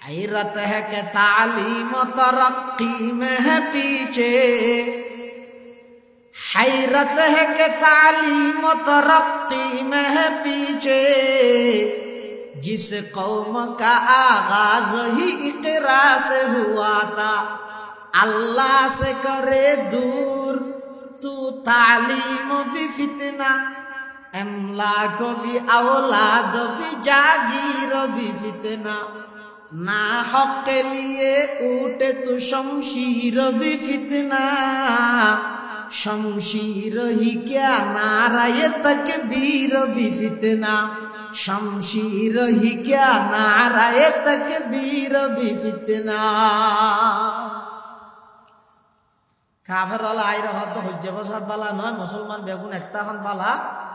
हैरत है कि तालीम तरक्की में है पीछे, हैरत है कि तालीम तरक्की में है पीछे, जिस कौम का आगाज ही इकरा से हुआ था, अल्लाह से करे दूर तू तालीम भी फितना, अमलाक भी औलाद भी जागीर भी फितना, ना हक के लिए उठे तो शमशीर भी फितना, शमशीर ही क्या नाराए तकबीर भी फितना, शमशीर ही क्या नाराए तकबीर भी फितना। কাফের ওলা আইরা হদ্দ হজ্জে ফসাদ বালা নয়, মুসলমান বেগুন একটা খান বালা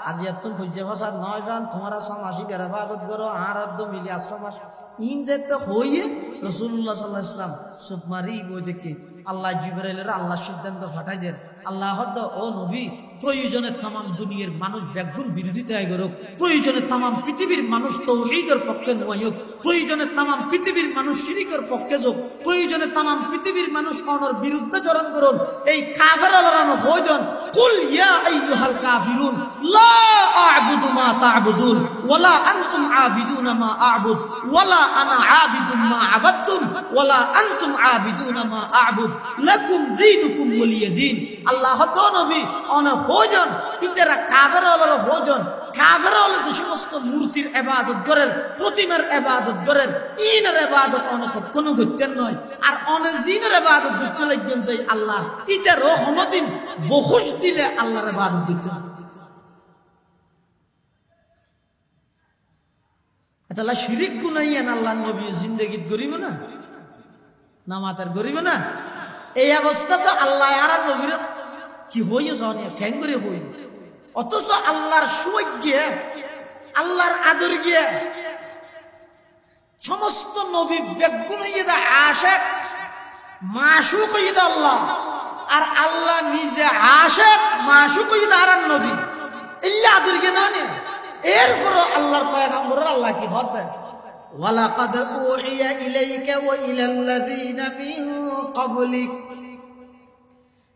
আজি এতুন হজ্জে ফসাদ নয় যান তোমরা সমাসি বেরাবাদত করো আর হদ্দ মিলি আসমাস ইন যেতে হইয়ে রাসূলুল্লাহ সাল্লাল্লাহু আলাইহি ওয়াসাল্লাম সুবমারি বই দেখে আল্লাহ জিবরাইলের আল্লাহ সিদ্ধান্ত ফাটাই দেন আল্লাহ হদ্দ ও নবী প্রয়োজনে তাম দুনিয়ার মানুষ বেগুন বিরোধিতায় করুক, প্রয়োজনে তাম পৃথিবীর মানুষ তাওহীদের পক্ষে নয়, প্রয়োজনে তাম পৃথিবীর মানুষ শিরকের পক্ষে যোগ, প্রয়োজনে তাম পৃথিবীর মানুষ অনর বিরুদ্ধে চরণ করুন। এই কাফেররা হইজন কুল ইয়া আইয়ুহাল কাফিরুন লা আ'বুদু মা তা'বুদুন ওয়ালা আনতুম আবিদুনা মা আ'বুদ ওয়ালা আনা আবিদুম মা আবাদতুম ওয়ালা আনতুম আবিদুনা মা আ'বুদ লাকুম দীনুকুম ওয়ালিয়া দীন। আল্লাহ তো নবী অন হইজন ইতারা কাফেররা হইজন, কাফেররা যে সমস্ত মূর্তির ইবাদত করেন, প্রতিমার ইবাদত করেন, ইনের ইবাদত অন কখনো করতেন নয়, আর অন জিনের ইবাদত করতে লাগবেন যে আল্লাহর ইতারও হনদিন বহুশ দিলে আল্লাহর ইবাদত করতে। তাহলে শিরিক গুনাইয়ান আল্লাহর নবী জিন্দেগিত গরিব না নামাতার গরিব না, এই অবস্থা তো আল্লাহ আর নবীর কি হইয়ে জানিয়া খ্যাং করে হই, অথচ আল্লাহর সুযোগ গিয়ে আল্লাহর আদর গিয়ে সমস্ত নবী বেগুন হইয়া আশেক মাশুক হইয়া আল্লাহ, আর আল্লাহ নিজে আশেক মাশুক হইয়া আর নবী ইল্লা আদর গিয়ে না নে, এরপরও আল্লাহর পয়গম্বর আল্লাহ কি হদ দেন ওয়ালাকাদ উহিয়া ইলাইকা ওয়া ইলাল্লাযীনা মিন ক্বাবলিক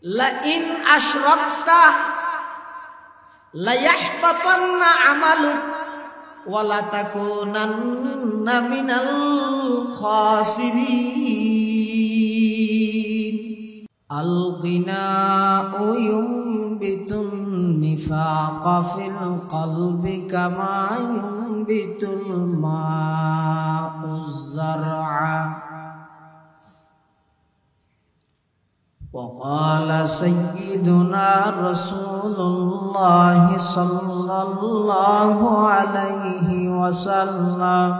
লাইন আশরাকতা লায়াহবাতান্না আমালুক ওয়া লাতাকুনান্না মিনাল খাসিরিন। আল গিনাউ ইউমবিতুন নিফাকা ফিল কলবি কামা ইউমবিতুল মাউয যারআ। وقال سيدنا رسول الله صلى الله عليه وسلم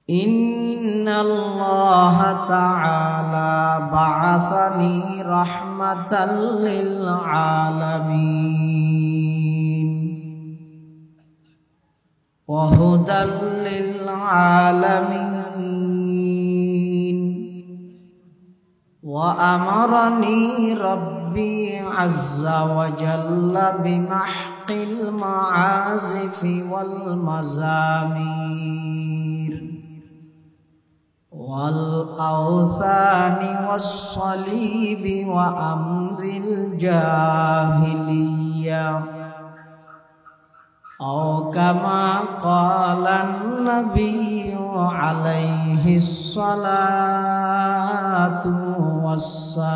إن الله تعالى بعثني رحمة للعالمين وهدى للعالمين وأمرني ربي عز وجل بمحق المعازف والمزامير والأوثان والصليب وأمر الجاهلية أو كما قال النبي عليه الصلاة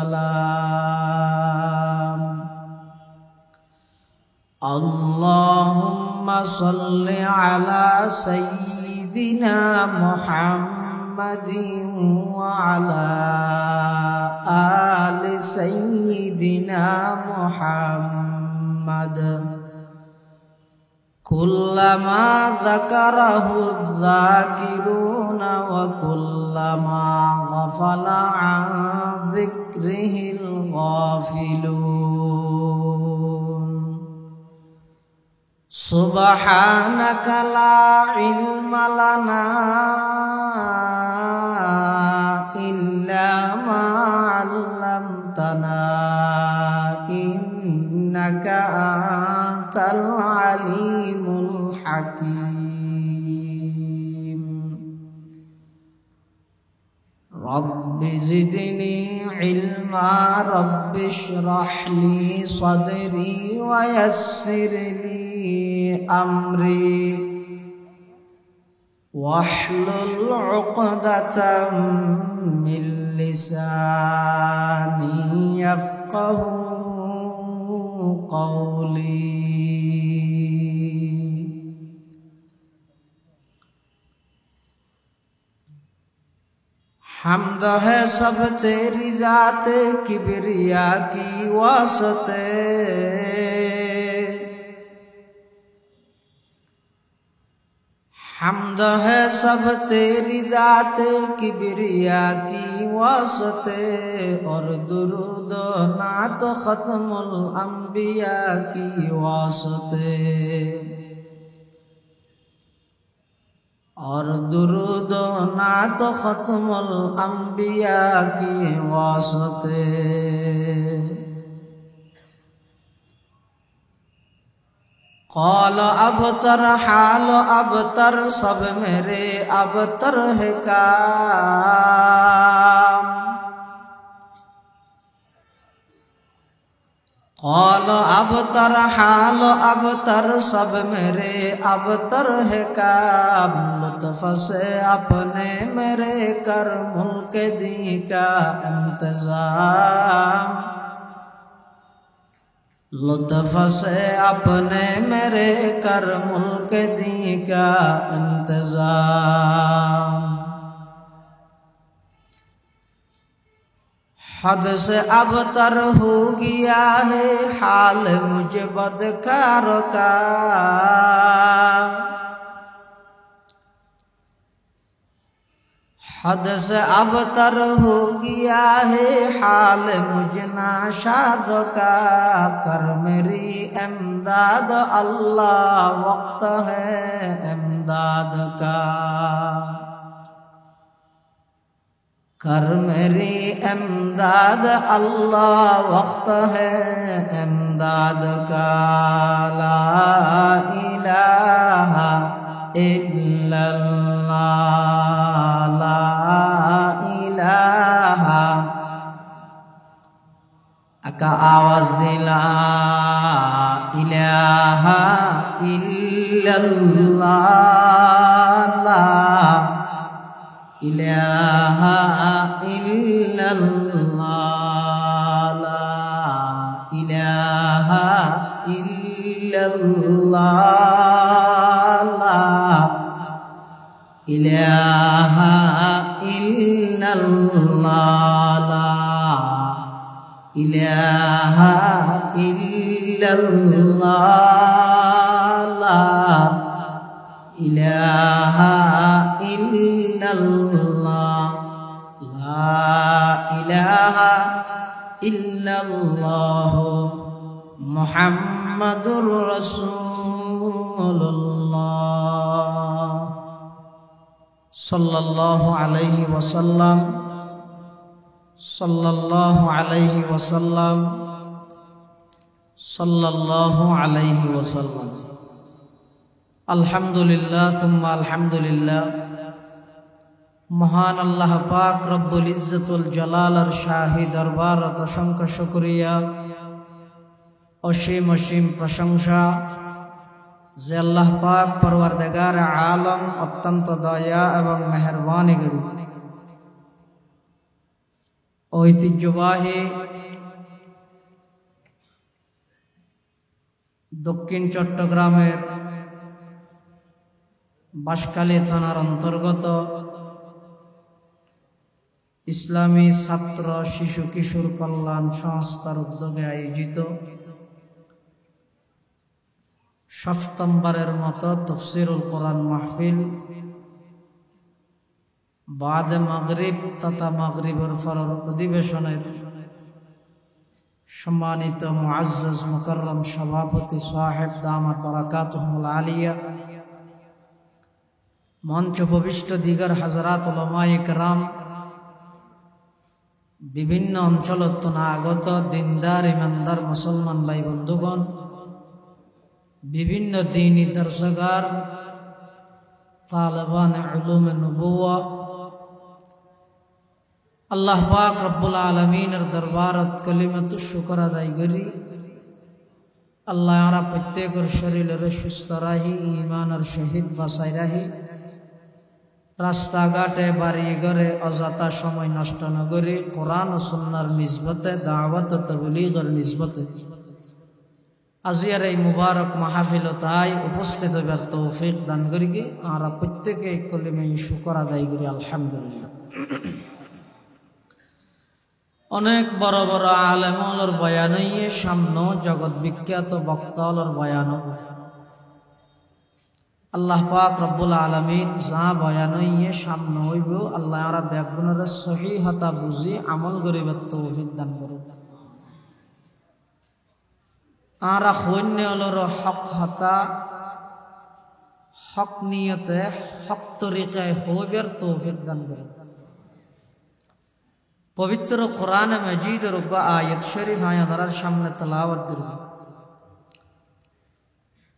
والسلام اللهم صل على سيدنا محمد وعلى آل سيدنا محمد كلما ذكره الذاكرون وكلما غفل عن ذكره الغافلون سبحانك لا علم لنا إلا ما علمتنا إنك أنت العليم الحكيم رب زدني علما رب اشرح لي صدري ويسر لي أمري واحلل عقدة من لساني يفقه قولي حمد ہے سب تیری ذات کبریا کی واسطے حمد ہے سب تیری ذات کبریا کی واسطے اور درود و نعت ختم الانبیاء کی واسطے اور درود و نعت ختم الانبیاء کی واسطے قول ابتر حال ابتر سب میرے ابتر ہے کام قول ابتر حال ابتر سب میرے ابتر ہے کام لطف سے اپنے میرے کر ملک دی کا انتظام لطف سے اپنے میرے کر ملک دی کا انتظام حد سے ابتر ہو گیا ہے حال مجھ بدکار کا حد سے ابتر ہو گیا ہے حال مجھ ناشاد کا کر میری امداد اللہ وقت ہے امداد کا کر میری امداد اللہ وقت ہے امداد کا لا الہ الا اللہ لا الہ اکا آواز دی لا الہ الا اللہ لا الہ الا اللہ لا الہ الا اللہ لا الہ الا اللہ لا الہ الا اللہ لا الہ الا اللہ لا الہ الا اللہ محمد رسول اللہ صلی اللہ علیہ وسلم صلی اللہ علیہ وسلم صلی اللہ علیہ وسلم আলহামদুলিল্লাহ সুম্মা আলহামদুলিল্লাহ মহান আল্লাহ পাক রব্বুল ইজ্জতুল জালালার শাহী দরবারত অসংখ্য শুকরিয়া অসীম অসীম প্রশংসা যে আল্লাহ পাক পরওয়ারদিগার আলম অত্যন্ত দয়া এবং মেহেরবানি করি ঐতিহ্যবাহী দক্ষিণ চট্টগ্রামের বাঁশখালী থানার অন্তর্গত ইসলামী ছাত্র শিশু কিশোর কল্যাণ সংস্থার উদ্যোগে আয়োজিত সপ্তমবারের মতো তাফসীরুল কোরআন মাহফিল বাদে মাগরিব তথা মাগরিবের ফরর অধিবেশনের সম্মানিত মুআজ্জাজ মুকাররম সভাপতি সাহেব দামাত বারাকাতুহুল আলিয়া মঞ্চ উপবিষ্ট দিগার হাজারাত উলামায়ে কেরাম বিভিন্ন অঞ্চলত আগত দিনদার ইমানদার মুসলমান ভাই বন্ধুগণ বিভিন্ন দ্বীনি দর্শগার তালেবান উলুমে নবুওয়া আল্লাহ পাক রব্বুল আলামিনের দরবারত কলিমাতুশ শুকর আদায় করি। আল্লাহ আমরা প্রত্যেকের শরীরের সুস্থ রাহি, ঈমানের সহিত বাঁচাই রাহি। রাস্তাঘাটে বাড়ি ঘরে অযথা সময় নষ্ট না করে কোরআন ও সুন্নাহর নিসবতে দাওয়াত ও তাবলীগের নিসবতে আজিয়ার এই মুবারক মাহফিল তাই উপস্থিত হইবার তৌফিক দান করি। আমরা প্রত্যেকে কলিমায় শুকর আদায় করি আলহামদুলিল্লাহ। অনেক বড় বড় আলেমর বয়ান হইয়ে সামনে জগৎ বিখ্যাত বক্তালর বয়ান। আল্লাহ পাক রব্বুল আলামিন যা বয়ান হইয়ে সামনে হইব আল্লাহ আমরা ব্যাগুণের সহিহতা বুঝি আমল করিবার তৌফিক দান করুন। আমরা হইন্য হলর হক হতা হক নিয়তে হক তরিকায় হইবার তৌফিক দান করুন। পবিত্র কোরআন মজিদের আয়াত শরীফ আয়াদার সামনে তেলাওয়াত করব।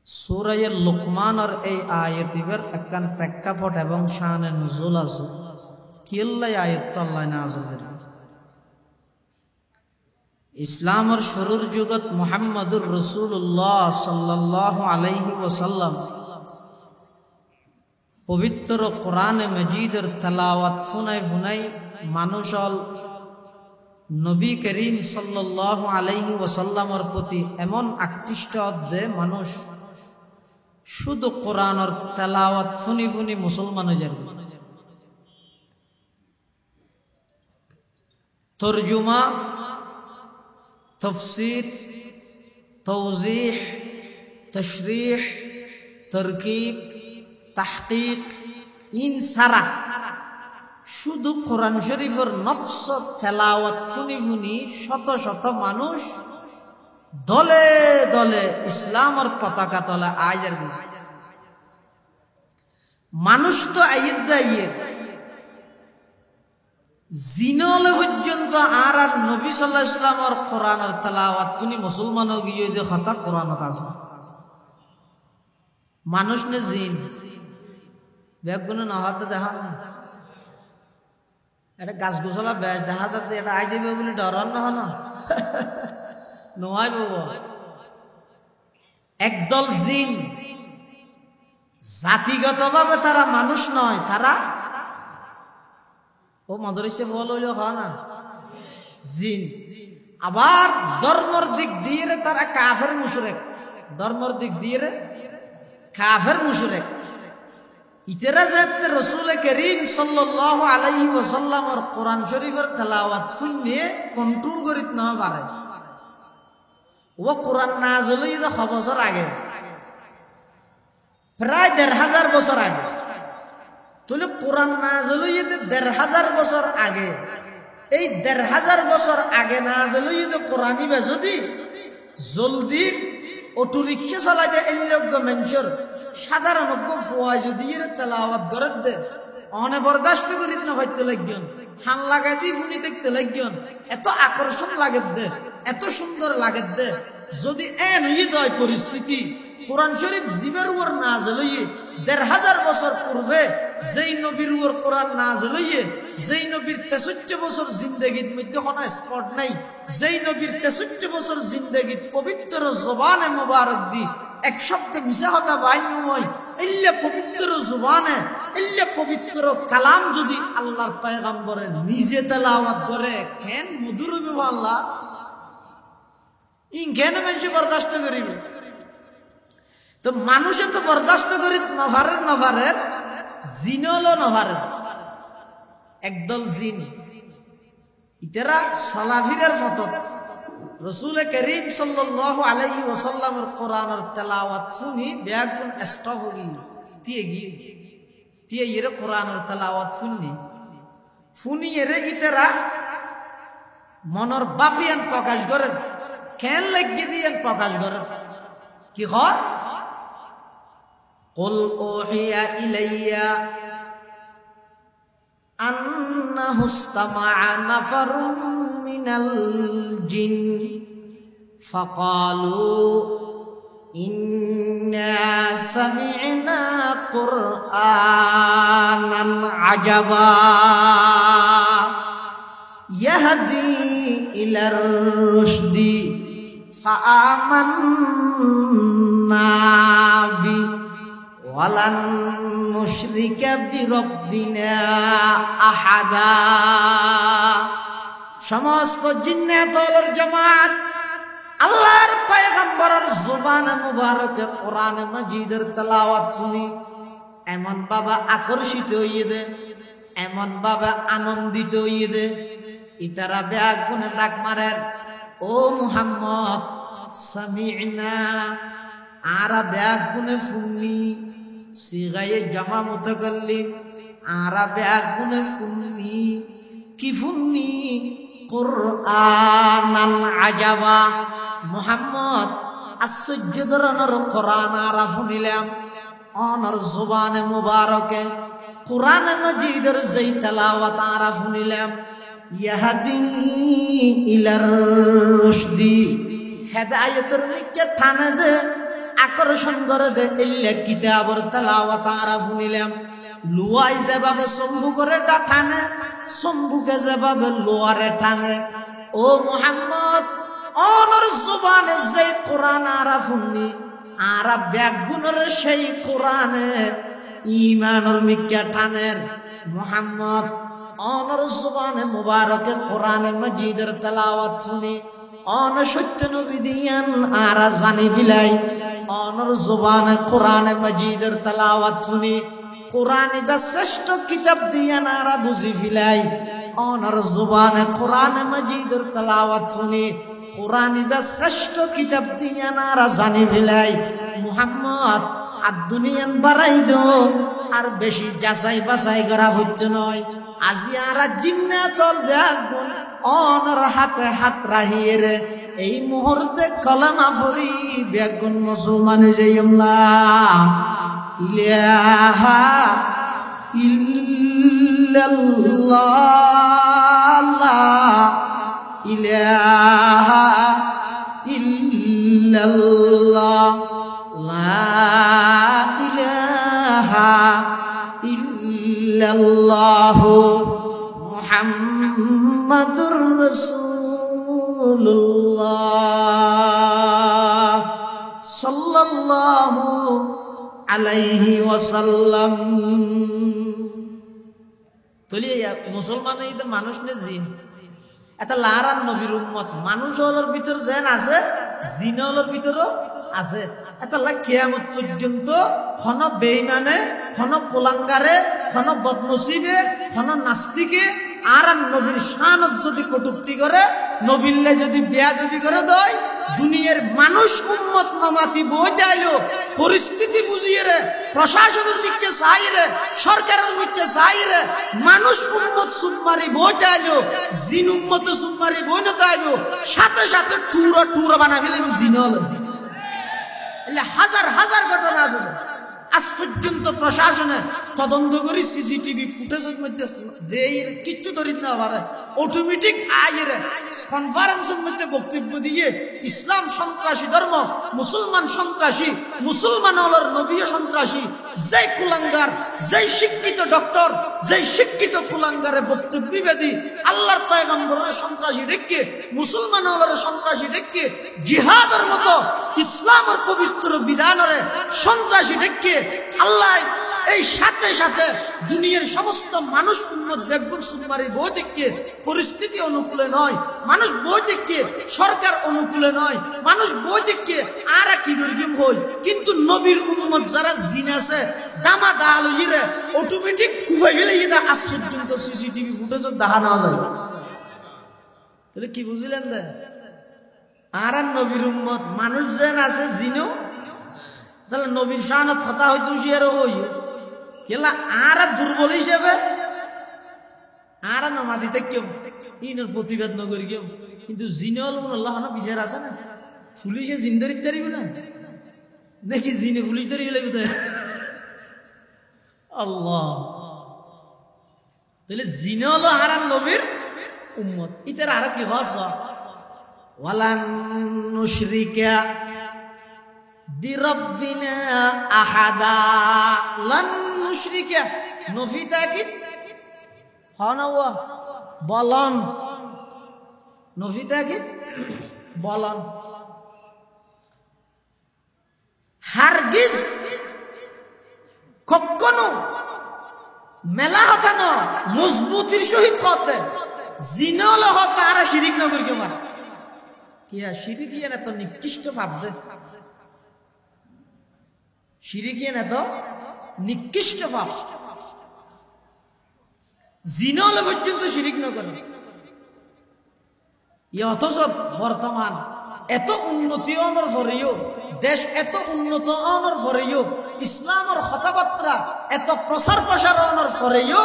সূরা লুকমানের এই আয়াতিবের একখান প্রেক্ষাপট এবং শানে নুজুল আছে। কিল্লাই আয়াত আল্লাহ নাযিল করেন। ইসলামের শুরুর যুগত মুহাম্মদুর রাসূলুল্লাহ সাল্লাল্লাহু আলাইহি ওয়াসাল্লাম পবিত্র কোরআন মজিদের তেলাওয়াত ফুনাই ফুনাই মানুষল নবী করিম সাল্লাল্লাহু আলাইহি ওয়াসাল্লামের প্রতি এমন আকৃষ্ট দে মানুষ শুধু কোরআনের তেলাওয়াত ফুনি ফুনি মুসলমান হয়ে যাবে। তরজুমা, তফসির, তওজিহ, তশরিহ, তরকিব, তাহকিক ইন সারা শুধু কোরআন শরীফের নফস তেলাওয়াত ফুনি ফুনি শত শত মানুষ দলে দলে ইসলামের পতাকা তলে আয়ের মানুষ তো আইয়ের জিনলে পর্যন্ত আর নবী সাল্লাল্লাহু আলাইহি ওয়াসাল্লামের কোরআনের তেলাওয়াত ফুনি মুসলমান গিয়ে দে কথা কোরআনত আছে। মানুষ নে জিন ব্যাগুন না হাতে দেখা না এটা গাছ গোছলা বেশ দেখা যাতে এটা আই যাবে বলে ডরান না হন নয় বাবা। একদল জিন জাতিগতভাবে তারা মানুষ নয়, তারা ও মদরিসে ফল হইল হয় না জিন। আবার ধর্মর দিক দিয়ে তারা কাফের মুশরিক, ধর্মর দিক দিয়ে কাফের মুশরিক। ইতেরা যাতে রাসূল করিম সাল্লাল্লাহু আলাইহি ওয়াসাল্লামের কোরআন শরীফের তেলাওয়াত শুনে কন্ট্রোল করিত না পারে। ও কোরআন নাযিল হইছে 6 বছর আগে, প্রায় ১৫০০ বছর আগে। তাহলে কোরআন নাযিল হইতে ১৫০০ বছর আগে, এই ১৫০০ বছর আগে নাযিল হইতে কোরআনই বা যদি জলদি অটো রিক্সা চালাইতে এই লোক মানুষের সাধারণ ফুয়া যদি তেলাওয়াত করে দে অনে বরদাস্ত করিত না হইতে লাগবেন, হান লাগাই দিয়ে ফুনি দেখতে লাগবেন, এত আকর্ষণ লাগে দে, এত সুন্দর লাগে দে। যদি এন হয়ে যায় পরিস্থিতি কোরআন শরীফ জীবের উপর নাযিল হইয়ে ১৫০০ বছর পূর্বে যেই নবীর উপর কোরআন নাযিল হইয়ে, যেই নবীর ৬৩ বছর জিন্দেগির মধ্যে কোনো স্পট নাই, যেই নবীর ৬৩ বছর জিন্দেগির পবিত্র জবানে মুবারক দি এক শব্দে মিশা কথা বাইন হয়, ইল্লা পবিত্র জবানে ইল্লা পবিত্র কালাম যদি আল্লাহর পয়গম্বরে নিজে তেলাওয়াত করে কেন মধুর হবে আল্লাহ ইন কেন মানুষ বরদাস্ত করিবে। তো মানুষে তো বরদাস্ত করি নভারের জিনলো নভারের একদল জিন ইতেরা সালাফিরের ফতত রাসূল করিম সাল্লাল্লাহু আলাইহি ওয়াসাল্লামের কোরআনের তেলাওয়াত শুনি ব্যাগুন স্টপ হই tie yere Quran or talawat funi yere itera মনর বাপিয়ান প্রকাশ করে কেন লাগি দিয়েন প্রকাশ করে কি হর কুল উহিয়া ইলাইয়া আন্নাহু ইসতামা'a নাফারুম মিনাল জিন ফাকালু ইন্না সামি'না কুরআনান আজাবা ইয়াহদি ইলার রুশদি ফাআমান্না বি ওয়ালান নুশরিকা বিরাব্বিনা আহাদা। সমস্ত জিন্নাতুল জামাত আল্লাহর পয়গম্বরের জবানে মুবারকে কোরআন মাজিদের তেলাওয়াত শুনি এমন বাবা আকর্ষিত হইয়ে দে, এমন বাবা আনন্দিত হইয়ে দে, ইতারা ব্যাগ গুনে ডাক মারেন, ও মুহাম্মদ সামি'না। আরা ব্যাগ গুনে ফুন্নি সিগায়ে জামা মুতাকাল্লিম, আরা ব্যাগ গুনে ফুন্নি কি ফুন্নি কুরআনান আজাবা। মুহাম্মদ আশ্চর্য ধরনের কোরআন আরা ফুনিলাম অনর জবানে মুবারকে কোরআন মাজিদের যেই তেলাওয়াত আরা ফুনিলাম। ইয়াহদি ইলার রুশদি, হেদায়েতের দিকে টানে দে, আকর্ষণ করে দে। ইল্লা কিতাবর তেলাওয়াত আরা ফুনিলাম। লুয়াই যেভাবে সম্বু করে টানে, সম্বুকে যেভাবে লোয়ারে টানে, ও মুহাম্মদ অনর জবানে যেই কোরআন আরা ফুননি আরা ব্যাগুনের সেই কোরআনে ঈমানের মিক্কা টানের। মুহাম্মদ অনর জবানে মুবারকে কোরআনে মাজিদের তেলাওয়াত শুনি অন সত্য নবী দিয়ান আরা জানি ফিলাই। অনর জবানে কোরআনে মাজিদের তেলাওয়াত শুনি কোরআনে বা শ্রেষ্ঠ কিতাব দিয়ান আরা বুঝি ফিলাই। অনর জবানে কোরআনে মাজিদের তেলাওয়াত শুনি কোরআনে বা শ্রেষ্ঠ কিতাব দিয়ান আরা জানি ফিলাই। মুহাম্মদ আর দুনিয়ান বাড়াই দো, আর বেশি যাচাই বাছাই করা হইতে নয়। আজি আরা জিন্নাতুল ব্যাগুন অনর হাতে হাত রাহিয়ে রে এই মুহূর্তে কলমা পড়ি ব্যাগুন মুসলমান যাইমলা ইলাহা ইল্লাল্লাহ ইলাহা ইল্লাল্লাহ লা ইলাহা ইল্লাল্লাহ মুহাম্মাদুর রাসূলুল্লাহ সাল্লাল্লাহু আলাইহি ওয়াসাল্লাম। তলিয়ে মুসলমান এই মানুষ নে জিন, এটা লারান নবীর উম্মত। মানুষ হলোর ভিতর যেন আছে, জিন হলোর ভিতরও আছে। এটা কিয়ামত পর্যন্ত কোন বেঈমানে, কোন কুলাঙ্গারে, কোন বদনসিবে, কোন নাস্তিকে আর নবীর শানত যদি কটূক্তি করে, নবীল্লে যদি বেয়াদবি করে দেয়, দুনিয়ার মানুষ উম্মত নমাতি বই দেয়লো পরিস্থিতি বুঝিয়ে রে, প্রশাসনের দিকে চাই রে, সরকারের দিকে চাই রে, মানুষ উম্মত সুমারি বই দেয়লো, জিন উম্মত সুমারি বই নতাইলো, সাথে সাথে টুরা বানা ফেলে জিন হলো। হাজার হাজার ঘটনা আছে। আজ পর্যন্ত প্রশাসনে তদন্ত করি সিসিটিভি ফুটেজের মধ্যে কিচ্ছু ধরি না পারে, অটোমেটিক আইরে কনফারেন্সের মধ্যে বক্তব্য দিয়ে ইসলাম সন্ত্রাসী ধর্ম, মুসলমান সন্ত্রাসী, মুসলমান হলর নবী সন্ত্রাসী, যে কুলাঙ্গার, যে শিক্ষিত ডক্টর, যে শিক্ষিত কুলাঙ্গারে বক্তব্য বিবেদী আল্লাহর পয়গম্বরের সন্ত্রাসী রেখে, মুসলমান হলর সন্ত্রাসী রেখে, জিহাদের মতো ইসলামের পবিত্র বিধানরে সন্ত্রাসী রেখে আল্লাহ এই সাথে সাথে দুনিয়ার সমস্ত মানুষ উম্মত বেগম সুমারি বই দেখে পরিস্থিতি অনুকূলে নয়, মানুষ বই দেখে সরকার অনুকূলে নয়, মানুষ বই দেখে আর কি দুর্গম হই, কিন্তু নবীর উম্মত যারা জিন আছে দামা দালুইরে অটোমেটিক কুফাই ফেলে এটা আজ পর্যন্ত সিসিটিভি ফুটেজ দেখা না যায়। তাহলে কি বুঝলেন দে আর নবীর উম্মত মানুষ যেন আছে জিনও, তাহলে নবীর শানত কথা হয়তো শিয়ারও হই কেলা আর দুর্বল হিসেবে আর নমাদিতে কেউ ইনের প্রতিবাদ নগরী কেউ, কিন্তু জিনে হল আল্লাহ বিচার আছে না, পুলিশে জিন ধরিতে পারিব না নাকি জিনে পুলিশ ধরি ফেলে আল্লাহ। তাহলে জিনে হলো আর নবীর উম্মত। ইতার আর কি হস ওয়ালান নুশরিকা বিরাব্বিনা আহাদা, লান নুশরিকা নফি তাকিদ হনওয়া বলন নফিটা কি বলন হারগিজ কখনো মেলা হতা ন মজবুতির সহিত হতে জিনল হতা আর শিরিক নগর কেউ মার কি শিরিক ইয়ে না তো নিকৃষ্ট ভাবতে শিরিক ইয়ে না তো নিকৃষ্ট ভাব জিনল পর্যন্ত শিরিক নগর অথচ বর্তমান এত উন্নতি অনর ফরেও দেশ এত উন্নত অনর ফরেও ইসলামের কথাবার্তা এত প্রসার প্রসার অনর ফরেও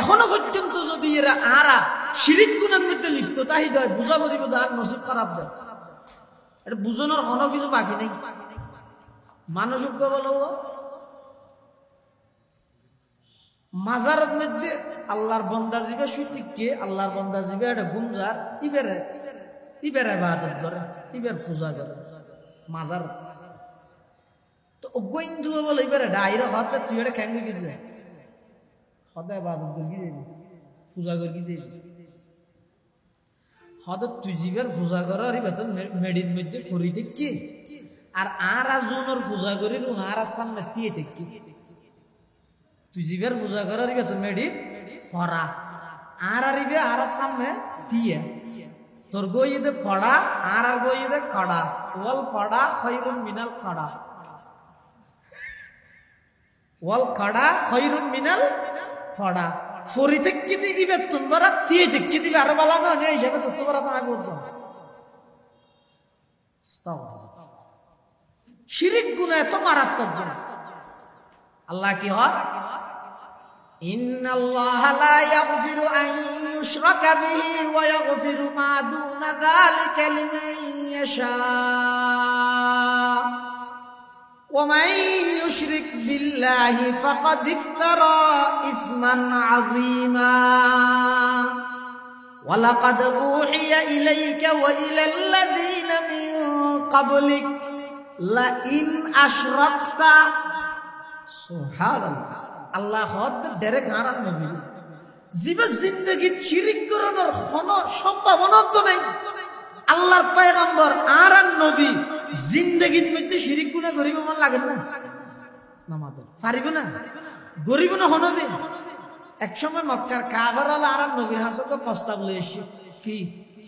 এখনো পর্যন্ত যদি এরা আরা শিরিক গুণের মধ্যে লিপ্ত তাই দেয় বুঝা বলিব আর নসিব খারাপ দেয় এটা বুঝানোর কোনো কিছু বাকি নেই মানুষ বলো মাজারের মধ্যে আল্লাহর বন্দা জীবে সুতিককে আল্লাহর বন্দা জীবে এটা গুমজার ইবেরে ইবাদত করে ইবের পূজা করে মাজার তো অজ্ঞ বলে ইবারে ডাইরে হতে তুই এটা খ্যাং কি দিলে হতে ইবাদত করি দিবি পূজা করি দিবি হতে তুই জীবের পূজা কর আর বেতন মেডির মধ্যে ফরি দেখি আর জোনের পূজা করি আর সামনে দিয়ে দেখি তুই জীবের পূজা কর আর বেতন মেডির ফরা আর সামনে দিয়ে তোর গইদে পড়া আর গইদে কড়া ওয়াল পড়া খৈরুম মিনাল কড়া ওয়াল কড়া খৈরুম মিনাল পড়া ফরি থেকে দিবে তোমরা দিয়ে দেখি দিবে আরো ভালো না এই হিসাবে তো তোমরা তো আমি বলবো শিরিক গুনাহ এত মারাত্মক গুনাহ আল্লাহ কি হয় إن الله لا يغفر أن يشرك به ويغفر ما دون ذلك لمن يشاء ومن يشرك بالله فقد افترى إثما عظيما ولقد أوحي إليك وإلى الذين من قبلك لئن أشركت سبحان الله আল্লাহ হদ ডাইরেক্ট হারান নবী জীবে জিন্দেগি শিরিক করানোর কোনো সম্ভাবনা তো নেই আল্লাহর পয়গম্বর আর নবী জিন্দেগির মধ্যে শিরিক গুনাহ করিব মন লাগে না নামাতে পারিব না গরিব না হনো দিন এক সময় মক্কার কাফেররা আর নবীর হাসকে প্রস্তাব লয়ে এসে কি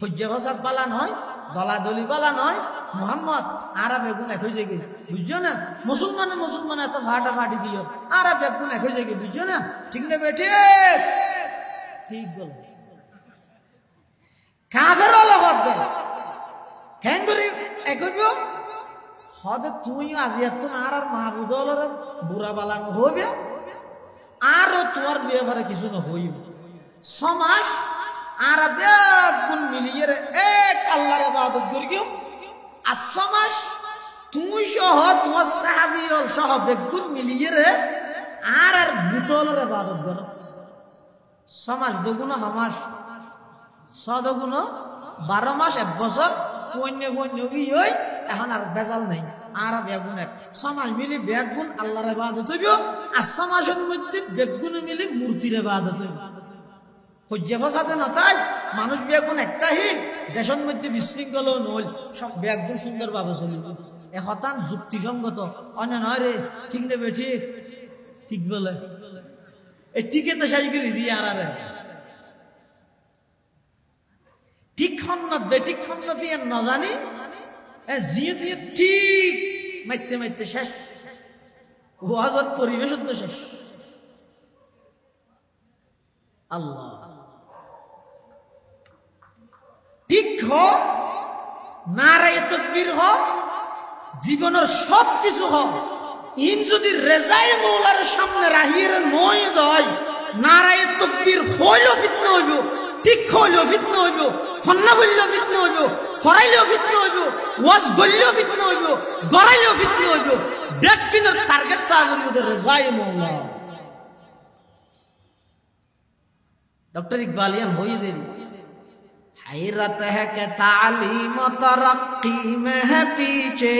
হজ্জে হসাত বালা নয় দলাদলি বালা নয় মোহাম্মদ আরা বেগুন এক হয়ে যাবে বুঝছো না মুসলমান এত ফাটাফাটি দিও আরা বেগুন এক হয়ে যাবে বুঝছো না ঠিক না বেঠে ঠিক বল কাফের লগত হ্যাঙ্গরি একইব হদ তুই আজিয়াত আর মাহবুদর বুড়া বালানো হবে আর তোর ব্যাপারে কিছু না হইব সমাজ আর বেগুন মিলিয়ে এক আল্লাহর ইবাদত করিও আর সমাজ তুই সহ তোমার সাহাবীল সহ বেগুন মিলিয়ে আর বুতলের ইবাদত করো সমাজ দগুণ হামাস সদগুণ 12 মাস 1 বছর পণ্য হই এখন আর বেজাল নাই আর বেগুন এক সমাজ মিলি বেগুন আল্লাহর ইবাদত হইব আর সমাজের মধ্যে বেগুন মিলি মূর্তির ইবাদত হইব হজ্জে ফসাদে নতাই মানুষ বেগুন একটাই দেশের মধ্যে বিশৃঙ্খল নল সব বেগুন সুন্দরভাবে চলিব এ হতান যুক্তিসঙ্গত অন্য নয় রে ঠিক নেবে ঠিক ঠিক বলে এই টিকে তো শেষ করে দিয়ে আর ঠিক খন্ন বেঠিক খন্ন দিয়ে ন জানি জিয়ে দিয়ে ঠিক মাইতে শেষ ওয়াজের পরিবেশ তো শেষ আল্লাহ ঠিক হ নারায়ে তাকবীর হ জীবনের সব কিছু হ ইন যদি রেজাই মৌলার সামনে রাহিয়ের নয় দয় নারায়ে তাকবীর হইলো ফিতনা হইব ঠিক হইলো ফিতনা হইব ফন্না হইলো ফিতনা হইব ফরাইলো ফিতনা হইব ওয়াজ গইলো ফিতনা হইব গড়াইলো ফিতনা হইব ব্যক্তির টার্গেট তা করিব রেজাই মৌলা डॉक्टर इकबालियन हो ही दे हैरत है कि तालीम तरक्की में है पीछे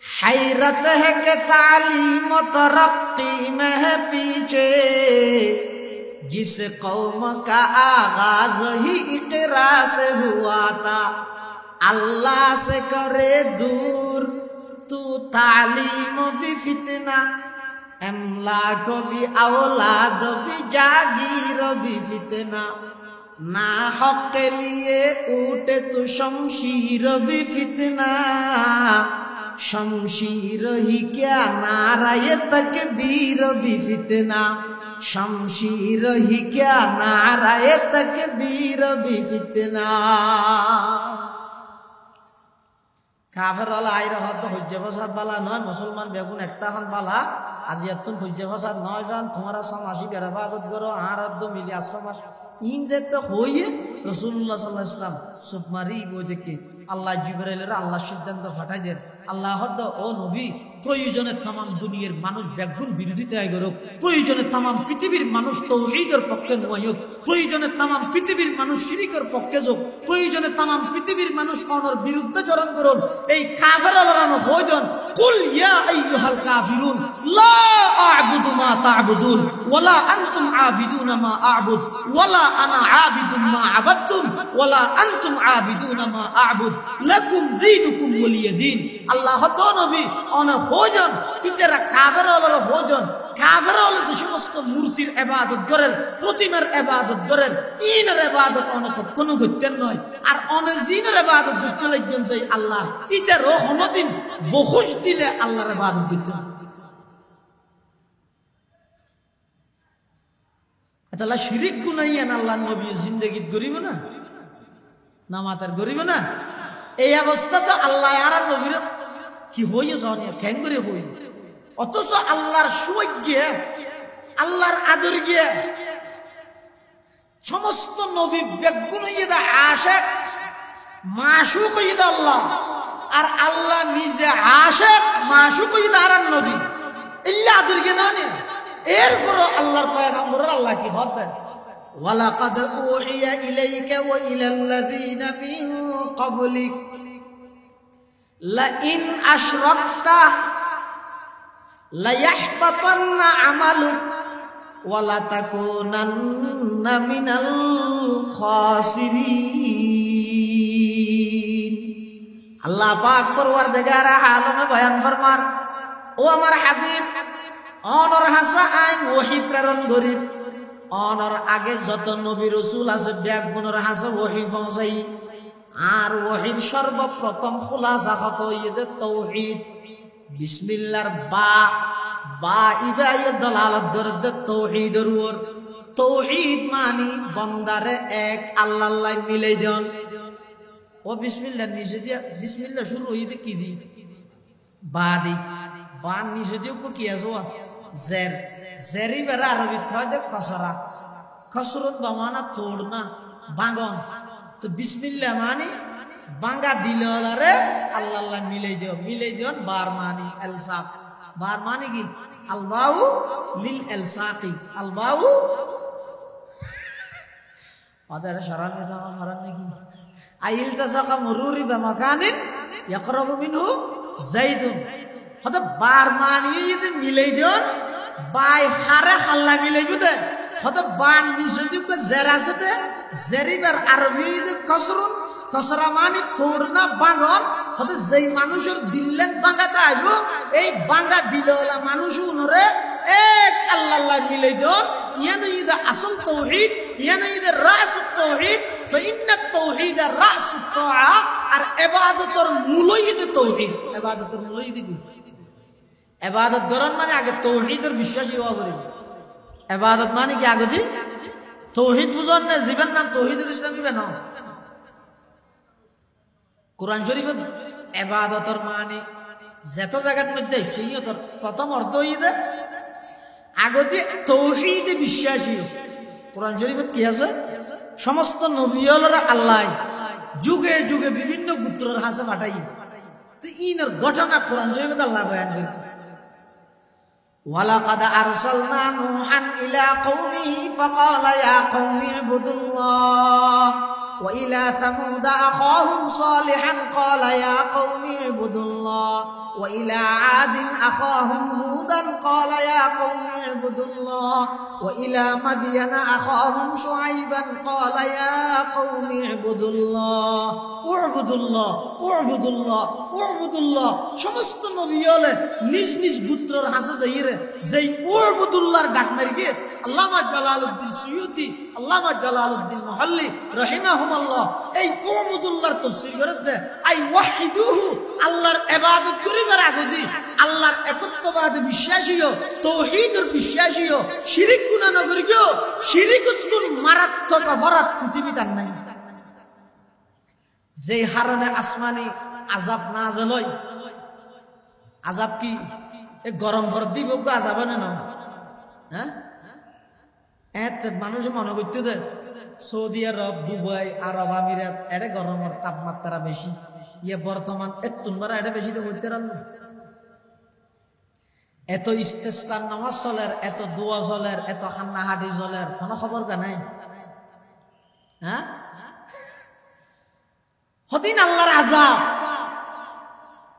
हैरत है कि तालीम तरक्की में है पीछे जिस कौम का आगाज ही इकरा से हुआ था, अल्लाह से करे दूर तू तालीम भी फितना, अमलाक भी औलाद भी जागीर भी फितना, ना हक के लिए उठे तो शमशीर भी फितना, शमशीर ही क्या नाराये तकबीर भी फितना, शमशीर ही क्या नाराये तकबीर भी फितना। কাফের হল আইরা হয়তো হজ্জ ফসাদ বালা নয়, মুসলমান বেগুন একটা হন বালা আজি এতুন হজ্জ ফসাদ নয় গান তোমারা সমাসি বেরাবাদত করো আর অদ্দ মিলি আসমাস ইন যেতে হইয়ে রাসূলুল্লাহ সাল্লাল্লাহু আলাইহি ওয়াসাল্লাম সুবমারি বই দেখে আল্লাহ জিবরাইলের আল্লাহ সিদ্ধান্ত ফাটাই দেন আল্লাহ হদ্দ ও নবী প্রয়োজনে তাম দুনিয়ার মানুষ বেগুন বিরোধিতায় করুক, প্রয়োজনে তাম পৃথিবীর মানুষ তৌহিদের পক্ষে নয়, প্রয়োজনে তাম পৃথিবীর মানুষ শিরিকের পক্ষে যোগ, প্রয়োজনে তাম পৃথিবীর মানুষ অনর বিরুদ্ধে চরণ করুন। এই কাফের লড়ানো হইজন কুল ইয়া আইয়ুহাল কাফিরুন লা আ'বুদু মা তা'বুদুন ওয়ালা আনতুম আবিদুনা মা আ'বুদ ওয়ালা আনা আবিদুম মা আবাদতুম ওয়ালা আনতুম আবিদুনা মা আ'বুদ লাকুম দীনুকুম ওয়ালিয়া দীন। আল্লাহ তো নবী অন হইজন ইতারা কাফের লড়ানো হইজন কাফের হল যে সমস্ত মূর্তির ইবাদত করেন, প্রতিমার ইবাদত করেন, ইনের ইবাদত অনেক কোনো করতেন নয়, আর অনেক জিনের ইবাদত করতে লাগবেন যে আল্লাহর ইটা রহমতিন বহুশ দিলে আল্লাহর ইবাদত করতে তাহলে শিরিক গুনাইয়েন আল্লাহর নবী জিন্দেগিত গরিব না নামাতার গরিব না। এই অবস্থা তো আল্লাহ আর নবীর কি হইয়ে জানে কেন করে হই, অথচ আল্লাহর সুই গিয়ে আল্লাহর আদর গিয়ে সমস্ত নবী বেগুন ইদা আশেক মাশুক ইদা আল্লাহ, আর আল্লাহ নিজে আশেক মাশুক ইদা আর নবী ইল্লা আদর গিয়ে না নে। এরপরও আল্লাহর পয়গম্বর আল্লাহ কি হতে ওয়ালাকাদ উহিয়া ইলাইকা ওয়া ইলাল্লাযীনা মিন ক্বাবলিক লা ইন আশরাকতা লায়াহবাতান্না আমালুক ওয়ালা তাকুনান্না মিনাল খাসিরিন। আল্লাহ পাক পরওয়ারদিগার আলমে বয়ান ফরমার ও আমার হাবিব অনর হাসা আই ওহী প্রেরণ করিব, অনর আগে যত নবী রাসূল আছে বেগুনের হাসা ওহী পৌঁছাই, আর ওহীর সর্বপ্রথম খুলাসা কত ইয়ে তাওহীদ বিসমিল্লাহর বা ইবায়ে দলালত করে তাওহীদের উপর। তাওহীদ মানে বান্দারে এক আল্লাহ মিলাই দেন। ও বিসমিল্লাহ নিচে দিয়া বিসমিল্লাহ শুরু হইতে কি দি বা দি বা নিচে দিও কি আছে জের জেরি বেরা আরবি হয় দে কসরা খসরত বামানা তোড়না বাঙ্গন। তো বিসমিল্লাহ মানে বাঙ্গা দিলরে আল্লাহ মিলাই দিও বার মানি এলসাক, বার মানে কি আলবাউ লিল এলসাকি, আলবাউ আদার শরণ এটা মারান নাকি আইল তাসাকা মুরুরি বিমাকানিন ইয়াকরাবু মিনহু যাইদুন। হতে বার মানি যদি মিলাই দিও বাই হারে খাল্লা মিলাই বুদে হতে বান নিসদি কো জেরাসতে জেরিবার আরবি কসরুন কসরা মানে তোড়না বাঙ্গন। হতে যেই মানুষের দিল্লেন বাঙ্গাতে আইব এই বাঙ্গা দিলওয়ালা মানুষ উনরে এক আল্লাহ মিলাই দেন। ইয়ানে ইদা আসল তাওহীদ ইয়ানে ইদা রাসুত তাওহীদ ফাইন্না তাওহীদ রাসুত তাআ। আর ইবাদতের মূলই ইদা তাওহীদ, ইবাদতের মূলই ইদা ইবাদত করেন মানে আগে তাওহীদের বিশ্বাসী হওয়া করিব। ইবাদত মানে কি আগে দি তাওহীদ বুঝন না জীবন নাম তাওহীদুল ইসলামী বানাও। কোরআন শরীফত ইবাদতের মানে যত জায়গার মধ্যে সেইয়তর প্রথম অর্থ হইতে আগতে তাওহীদে বিশ্বাসী। কোরআন শরীফত কি আছে সমস্ত নবীরা আল্লাহ যুগে যুগে বিভিন্ন গোত্রের হাসে পাঠাই, তো ইনের ঘটনা কোরআন শরীফত আল্লাহ বয়ান করে। ওয়ালাকাদ আরসালনা নূহান ইলা কওমিহি ফাকালা ইয়া কওমি ইবুদুল্লাহ وإلى ثمود أخاهم صالحا قال يا قوم اعبدوا الله وإلى عاد أخاهم هودا قال يا قوم اعبدوا الله وإلى مدين أخاهم شعيبا قال يا قوم اعبدوا الله اعبدوا الله اعبدوا الله اعبدوا الله সমস্ত নবী হলে নিজ নিজ গোত্রের হাসে যাইরে যেই উবুদুল্লাহর ডাক মারিকে আল্লামা জালালউদ্দিন সুয়ুতি আল্লামা জালালউদ্দিন মুহাল্লি রাহিমাহুমাল্লাহ এই উবুদুল্লাহর তাফসীর করতে আই ওয়াহিদুহু আল্লাহর ইবাদত করিবার আগদি আল্লাহর একত্ববাদে বিশ্বাসীও তাওহীদের বিশ্বাসীও শিরিক গুনাহ নগরিও শিরিকতুল মারাত্মক অপরাধ পৃথিবীতে নাই যে হারনে আসমানি আযাব নাযিল হয় আযাব কি এ গরম ভর দিব গো আযাব না হ্যাঁ এত মানুষ মনে করতে দে সৌদি আরব দুবাই আরব আমিরাত এড়ে গরমের তাপমাত্রা বেশি ইয়ে বর্তমান এতুনবার এড়ে বেশি তো হইতে রান এত ইস্তেসকার নামাজ চলের এত দোয়া চলের এত খান্না হাঁটি চলের কোনো খবর কা নাই হ্যাঁ হদিন আল্লাহর আযাব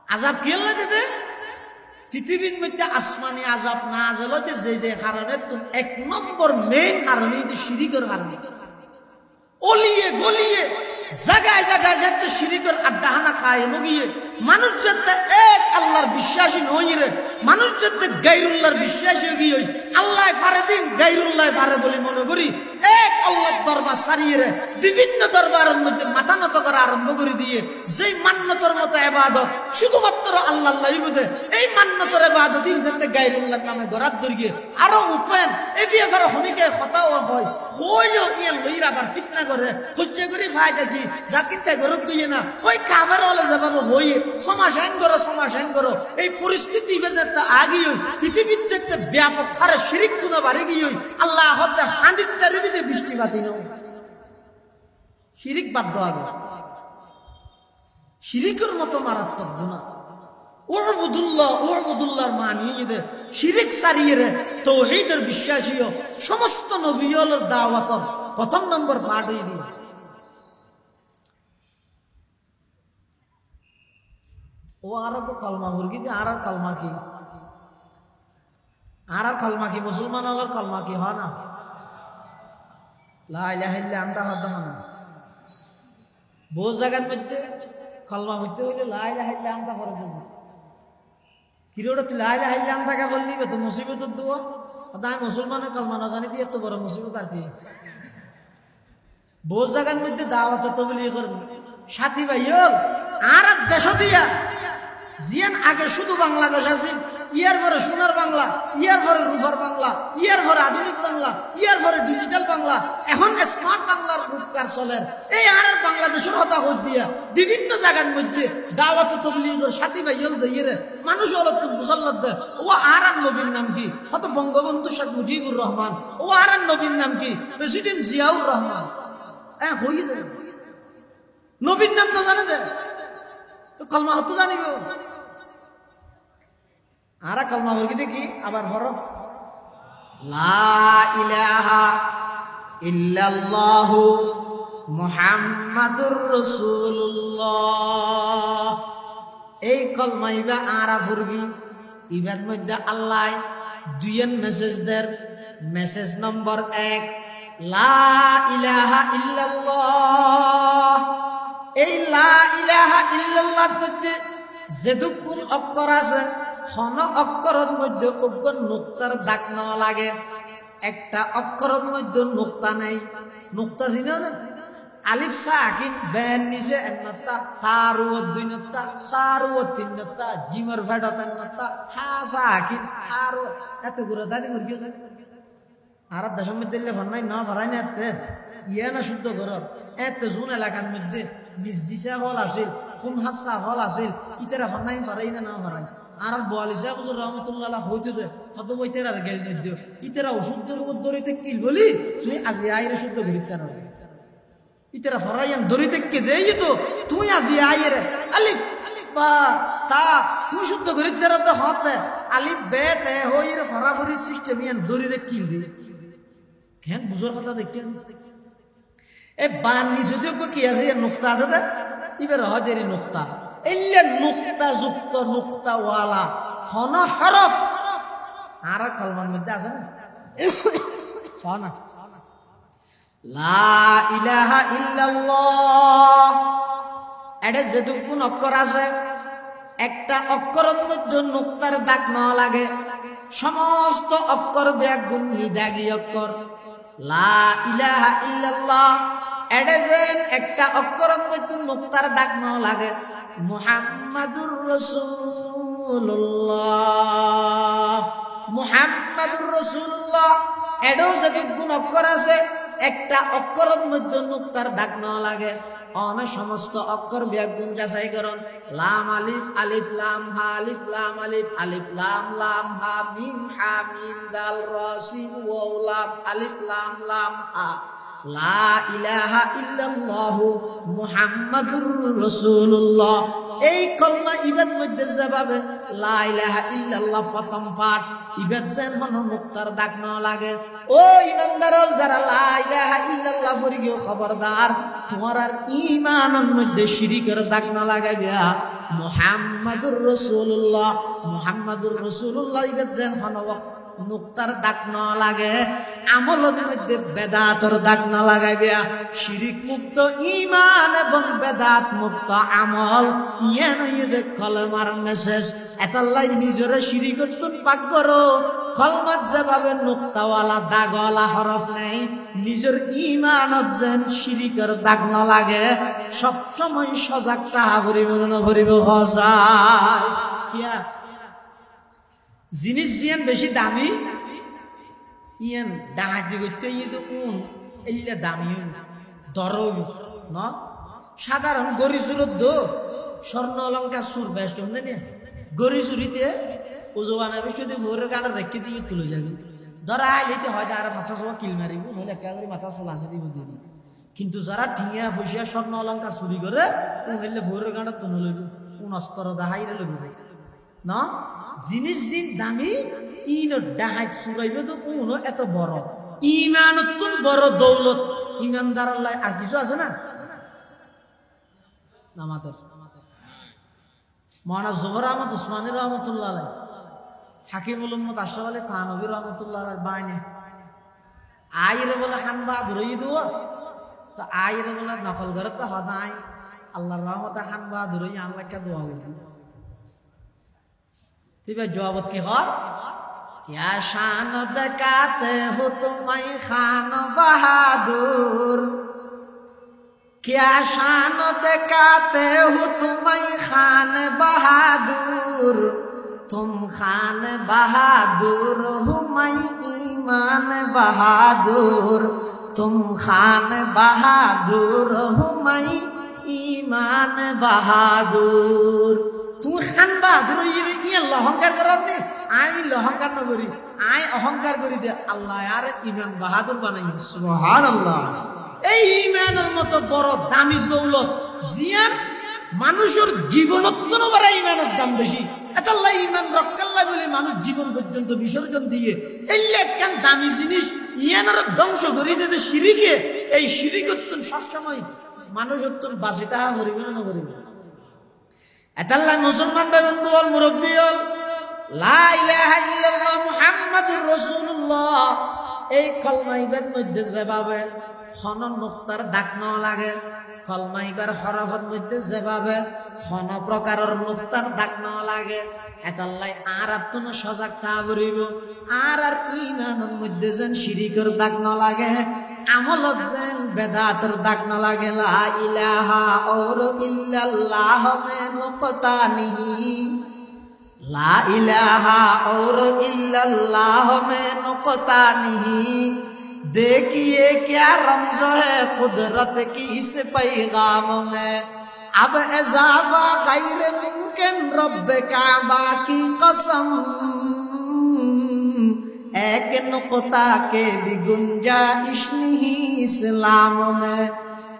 আযাব কি হলো দিতে পৃথিবীর মধ্যে আসমানি আযাব নাযিল হতে যে কারণে তুমি এক নম্বর মেইন কারণ হইতে শিরিকের কারণে অলিয়ে গলিয়ে জায়গায় জায়গায় যেতে শিরিকের আড্ডাহানা কায়েম গিয়ে মানুষ যেতে এক আল্লাহর বিশ্বাসী নই রে মানুষ যেতে গায়রুল্লাহর বিশ্বাসী গিয়ে আল্লাহ ফারে দিন গায়রুল্লাহ ফারে বলে মনে করি এক আল্লাহর দরবার সারিয়ে রে বিভিন্ন দরবারের মধ্যে মাথা নত করা আরম্ভ করে দিয়ে যেই মান্যতর মতো ইবাদত শুধুমাত্র আল্লাহই বুঝে এই মান্যতর ইবাদত যেতে গায়রুল্লাহর নামে গরাত দরিয়ে আরো উপেন এই ব্যাপারে হনিকে কথাও হয় হইলো ইয়া লইরা আবার ফিতনা করে হজ্জে করে ফায়দা কি জাতিতে গরব গিয়ে না ওই কাফের হলে যাবে হই সমাসান করো এই পরিস্থিতি বেজেতে আগে পৃথিবীর যেতে ব্যাপক হারে শিরিক গুনাহ বাড়ি গিয়ে আল্লাহ হতে হান্দিত তারিবিতে বৃষ্টি বাতি নাও শিরিক বাদ আগে শিরিকের মতো মারাত্মক গুনাহ উবুদুল্লাহর মানি দে শিরিক সারিয়ে রে তাওহীদের বিশ্বাসীও সমস্ত নবীদের দাওয়াতর প্রথম নম্বর পাঠ হই দি ও আরব কলমা মুরগি দি আর কলমা কি আর কলমা কি মুসলমান হলোর কলমা কি হয় না লা ইলাহা ইল্লা আনতা ওয়াহদাহু বহু জায়গার মধ্যে কলমা হইতে হইলে লা ইলাহা ইল্লা আনতা করে দেবো কিরোটা তুই লা ইলাহা ইল্লা আনতা কা বললি তো মুসিবতের দোয়া তাই মুসলমানের কলমা না জানি দিয়ে এত বড় মুসিবত আর কি বহু জায়গার মধ্যে দাওয়াত তাবলীগ করবে সাথী ভাই হল আর দেশ দিয়া জিয়ান আগে শুধু বাংলাদেশ আছে ইয়ার পরে সোনার বাংলা ইয়ার পরে রূপার বাংলা ইয়ার পরে আধুনিক বাংলা ইয়ার পরে ডিজিটাল বাংলা এখন স্মার্ট বাংলার রূপকার চলেন এই আর বাংলাদেশের হতা হত দিয়া বিভিন্ন জায়গার মধ্যে দাওয়াত তাবলীগের সাথী ভাই হল যাইরে মানুষ হল তুমি মুসল্লাত দে ও আর নবীর নাম কি হত বঙ্গবন্ধু শেখ মুজিবুর রহমান ও আর নবীর নাম কি প্রেসিডেন্ট জিয়াউর রহমান হয়ে যাবে নবীর নাম না জানে দেন তো কলমা হতো জানিব আর কলমা বলকি দেখি আবার ধরো লা ইলাহা ইল্লাল্লাহু মুহাম্মাদুর রাসূলুল্লাহ এই কলমা ইবা আরা ফুরবি ইবার মধ্যে আল্লাহ দুইয়ের মেসেজ দের মেসেজ নম্বর 1 লা ইলাহা ইল্লাল্লাহ এই লা ইলাহা ইল্লাল্লাহর মধ্যে যেদুকুন অক্ষর আছে কোন অক্ষরের মধ্যে কোন নুক্তার দাগ না লাগে একটা অক্ষরের মধ্যে নুক্তা নেই নুক্তা চিনো না আলিফ সাকিন বেন নিচে নক্তা তারু দুই নক্তা সারু তিন নক্তা জিমর ফেডা তিন নক্তা হা সাকিন আরু এত গুলো দাদি মুরগি আর দশম মধ্যে ফরনাই না ফরাই না এতে ইয়ে না শুদ্ধ করত এত জুন এলাকার মধ্যে মিসজিসা ফল আসিল কোন হাসা ফল আসিল ইতারা ফরনাই ফরাই না ফরাই আর বোয়ালিশা হুজুর রহমতুল্লাহ হইতে দে কত বইতে আর গেল দিও ইতারা ওষুধের উপর দড়িতে কিল বলি তুমি আজি আইরে শুদ্ধ করিতে না ইতারা ফরাইয়ান দড়িতে কে দেই তো তুই আজি আইরে আলিফ বা তা তুই শুদ্ধ করিতে তো হতে আলিফ বে তে হইরে ফরাফরির সিস্টেম ইয়ান দড়িরে কিল দি কেন বুঝর কথা দেখতে এই বান্নি যদিও কি আছে নুক্তা আছে দে ইবের হদেরই নুক্তা এলে নুক্তা যুক্ত নুক্তাওয়ালা হন হরফ আর কলমার মধ্যে আছে না শোনা লা ইলাহা ইল্লাল্লাহ এটা যেটুকুন অক্ষর আছে একটা অক্ষরের মধ্যে নুক্তার দাগ না লাগে সমস্ত অক্ষর ব্যাগুণ নিদাগি অক্ষর লা ইলাহা ইল্লাল্লাহ এটা যেন একটা অক্ষরের মধ্যে নুক্তার দাগ না লাগে মুহাম্মাদুর রাসূলুল্লাহ মুহাম্মাদুর রাসূলুল্লাহ এটাও যেটুকুন অক্ষর আছে একটা অক্ষরের মধ্যে নুক্তার দাগ না লাগে অনেক সমস্ত অক্ষর ব্যাগুণ যাচাই করুন লাম আলিফ আলিফ লাম হা আলিফ লাম আলিফ আলিফ লাম লাম হা মিম দাল রা সিন ওয়াও লাম আলিফ লাম লাম হা লা ইলাহা ইল্লাল্লাহু মুহাম্মাদুর রাসূলুল্লাহ এই কলমা ইবাদ মধ্যে যেভাবে লা ইলাহা ইল্লাল্লাহ প্রথম পাঠ ইবাদ যেন হনো মুক্তার দাগ না লাগে ও ইমানদারল যারা লা ইলাহা ইল্লাল্লাহ পড়িও খবরদার তোমার আর ঈমানের মধ্যে শিরকের দাগ না লাগাইবা মুহাম্মাদুর রাসূলুল্লাহ ইবাদ যেন হনো নুক্তার দাগ না লাগে আমলের মধ্যে বেদাতের দাগ না লাগাইবা শিরিক মুক্ত ঈমান এবং বেদাত মুক্ত আমল ইয়ানইদে কলমার মেসেজ এতাল্লাই নিজরে শিরিকত পাক করো কলমাত যেভাবে নুক্তাওয়ালা দাগওয়ালা হরফ নেই নিজের ঈমানত যেন শিরিকের দাগ না লাগে সব সময় সজাগ তাহা করিব না করিব হসাই কিয়া জিনিস জিয়ান বেশি দামি ইয়ান ডাহাতি করতে ইয়ে উন এলে দামি দরব ন সাধারণ গরি চুরত দো স্বর্ণ অলঙ্কার সুর বেশ কেমন নিয়ে গরি চুরিতে ওজোয়ানা বেশ যদি ভোরের গাড়ি রেখে দিয়ে তুলে যাবে ধরা আইলেতে হয়তো আর 500 কিল মারিব নইলে একটা করে মাথা চলা আছে দিব দিয়ে দিবে কিন্তু যারা ঠিয়া ফুসিয়া স্বর্ণ অলঙ্কার চুরি করে উনলে ভোরের গাড়ি তুলে লইব উন অস্ত্র দাহাইরে লইব না জিনিস জিন দামি ইনো ডাহাত সুরাইবে তো উনো এত বড় ঈমানতুন বড় দৌলত ঈমানদার আল্লাহ আর কিছু আছে না নামাতের মাওলানা জোহর আহমদ উসমানী রহমাতুল্লাহ আলাইহি হাকিমুল উম্মত আশরাফ আলী থানভী রহমাতুল্লাহ আলাইহি বাইনে আইরে বলে খান বাহাদুর ইদুয়া তো আইরে বলে নকল করে তো হদাই আল্লাহর রহমতে খান বাহাদুর আল্লাহ কে দোয়া হইল जवाबत की खौर क्या शान दिखाते हो तुम्हें खान बहादुर क्या शान दिखाते हो तुम्हें खान बहादुर तुम खान बहादुर हो मैं ईमान बहादुर तुम खान बहादुर हो मैं ईमान बहादुर তুমি খান বাহাদুর ইয়ে অহংকার করার নে আই অহংকার না করি আই অহংকার করি দে আল্লাহ আর ইমান বাহাদুর বানাই সুবহানাল্লাহ এই ইমানের মতো বড় দামি দৌলত জিয়ান মানুষের জীবনত্তন বড় ইমানের দাম বেশি এত আল্লাহ ইমান রক্ষাল্লাহ বলে মানুষ জীবন পর্যন্ত বিসর্জন দিয়ে এই একখান দামি জিনিস ইয়ানের ধ্বংস করি দিতে শিরিকে এই শিরিকত্তন সবসময় মানুষত্তন বাঁচে তাহা করিবে না করিবে এতাল্লাহ মুসলমান বন্ধু হল মুরব্বী হল লা ইলাহা ইল্লাল্লাহ মুহাম্মাদুর রাসূলুল্লাহ এই কলমা ইবার মধ্যে যেভাবে খনন মুক্তার দাগ না লাগে কলমা ইবার হরফের মধ্যে যেভাবে খন প্রকারের মুক্তার দাগ না লাগে এতাল্লাহ আর আত্মন সজাগ তা করিব আর ঈমানের মধ্যে যেন শিরিকের দাগ না লাগে আমলত যেন বেদাতের দাগ না লাগে লা ইলাহা और ইল্লাল্লাহ মে নুকতা নিহি লা ইলাহা और ইল্লাল্লাহ মে নুকতা নিহি देखिए क्या रमज है कुदरत की इस पैगाम में अब इजाफा गैर मुमकिन रब काबा की कसम एक नुक्ता के भी गुंजाइश नहीं इस्लाम में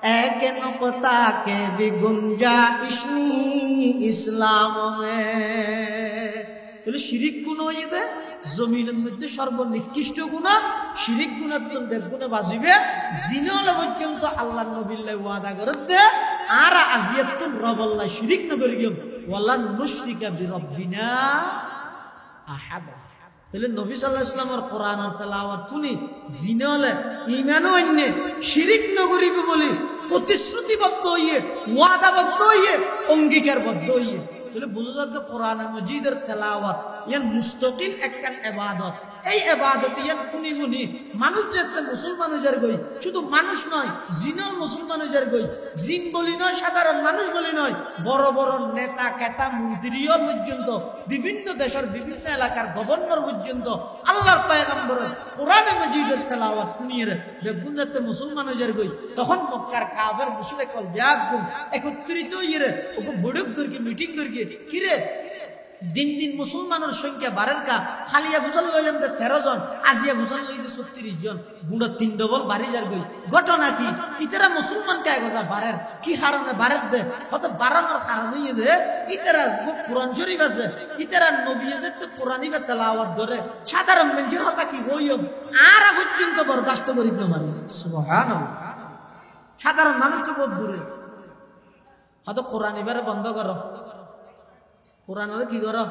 एक नुक्ता के भी गुंजाइश नहीं इस्लाम में तो शिरिक कुनो ये জমিনের মধ্যে সর্বনিকৃষ্ট গুনাহ শিরিক গুনাহ তুন বেগুনে বাজিবে জিনল পর্যন্ত আল্লাহর নবিল্লাহ ওয়াদা করতে আর আজিয়াতুন রবাল্লাহ শিরিক নগরি গিয়ে ওয়ালান মুশরিকা বিরাব্বিনা আহাদা। তাহলে নবী সাল্লাল্লাহু আলাইহি ওয়াসাল্লামের কোরআনের তেলাওয়াত শুনি জিনলে ঈমানও অন্য শিরিক নগরিবে বলি প্রতিশ্রুতিবদ্ধ হইয়ে ওয়াদাবদ্ধ হইয়ে অঙ্গীকারবদ্ধ হইয়ে। তাহলে বুঝা যাচ্ছে কোরআন মজিদের তেলাওয়াত ইয়ান মুস্তাকিল একখান ইবাদত। এই ইবাদত ইয়ান শুনি শুনি মানুষ যেতে মুসলমান হয়ে যায় গই, শুধু মানুষ নয় জিনল মুসলমান হয়ে যায় গই। জিন বলি নয়, সাধারণ মানুষ বলি নয়, বড় বড় নেতা কেতা মন্ত্রীও পর্যন্ত বিভিন্ন দেশের বিভিন্ন এলাকার গভর্নর পর্যন্ত আল্লাহর পয়গম্বর কোরআন মজিদের তেলাওয়াত শুনিয়ে বেগুন যাতে মুসলমান হয়ে যায় গই। তখন মক্কার কাফের মুশরিক হল ব্যাগুন একত্রিত হইয়ে ওকে বড়ক করকে মিটিং করকে কিরে দিন দিন মুসলমানের সংখ্যা বাড়ের কা হালিয়া ফুজল লইলাম 13 জন, আজিয়া ফুজল লইলে 36 জন, গুণা 3 ডবল বাড়ি যার গই। ঘটনা কি ইতারা মুসলমান কে গজা বাড়ের কি কারণে বাড়ের দে হয়তো বাড়ানোর কারণ হইয়ে দে ইতারা কোরআন শরীফ আছে ইতারা নবী যে কোরআনই বা তেলাওয়াত করে সাধারণ মানুষের কথা কি হইম আর পর্যন্ত বরদাস্ত করিত না মানে সুবহানাল্লাহ। সাধারণ মানুষ তো বহুত দূরে হয়তো কোরআন এবারে বন্ধ করো, কোরআনের কি করো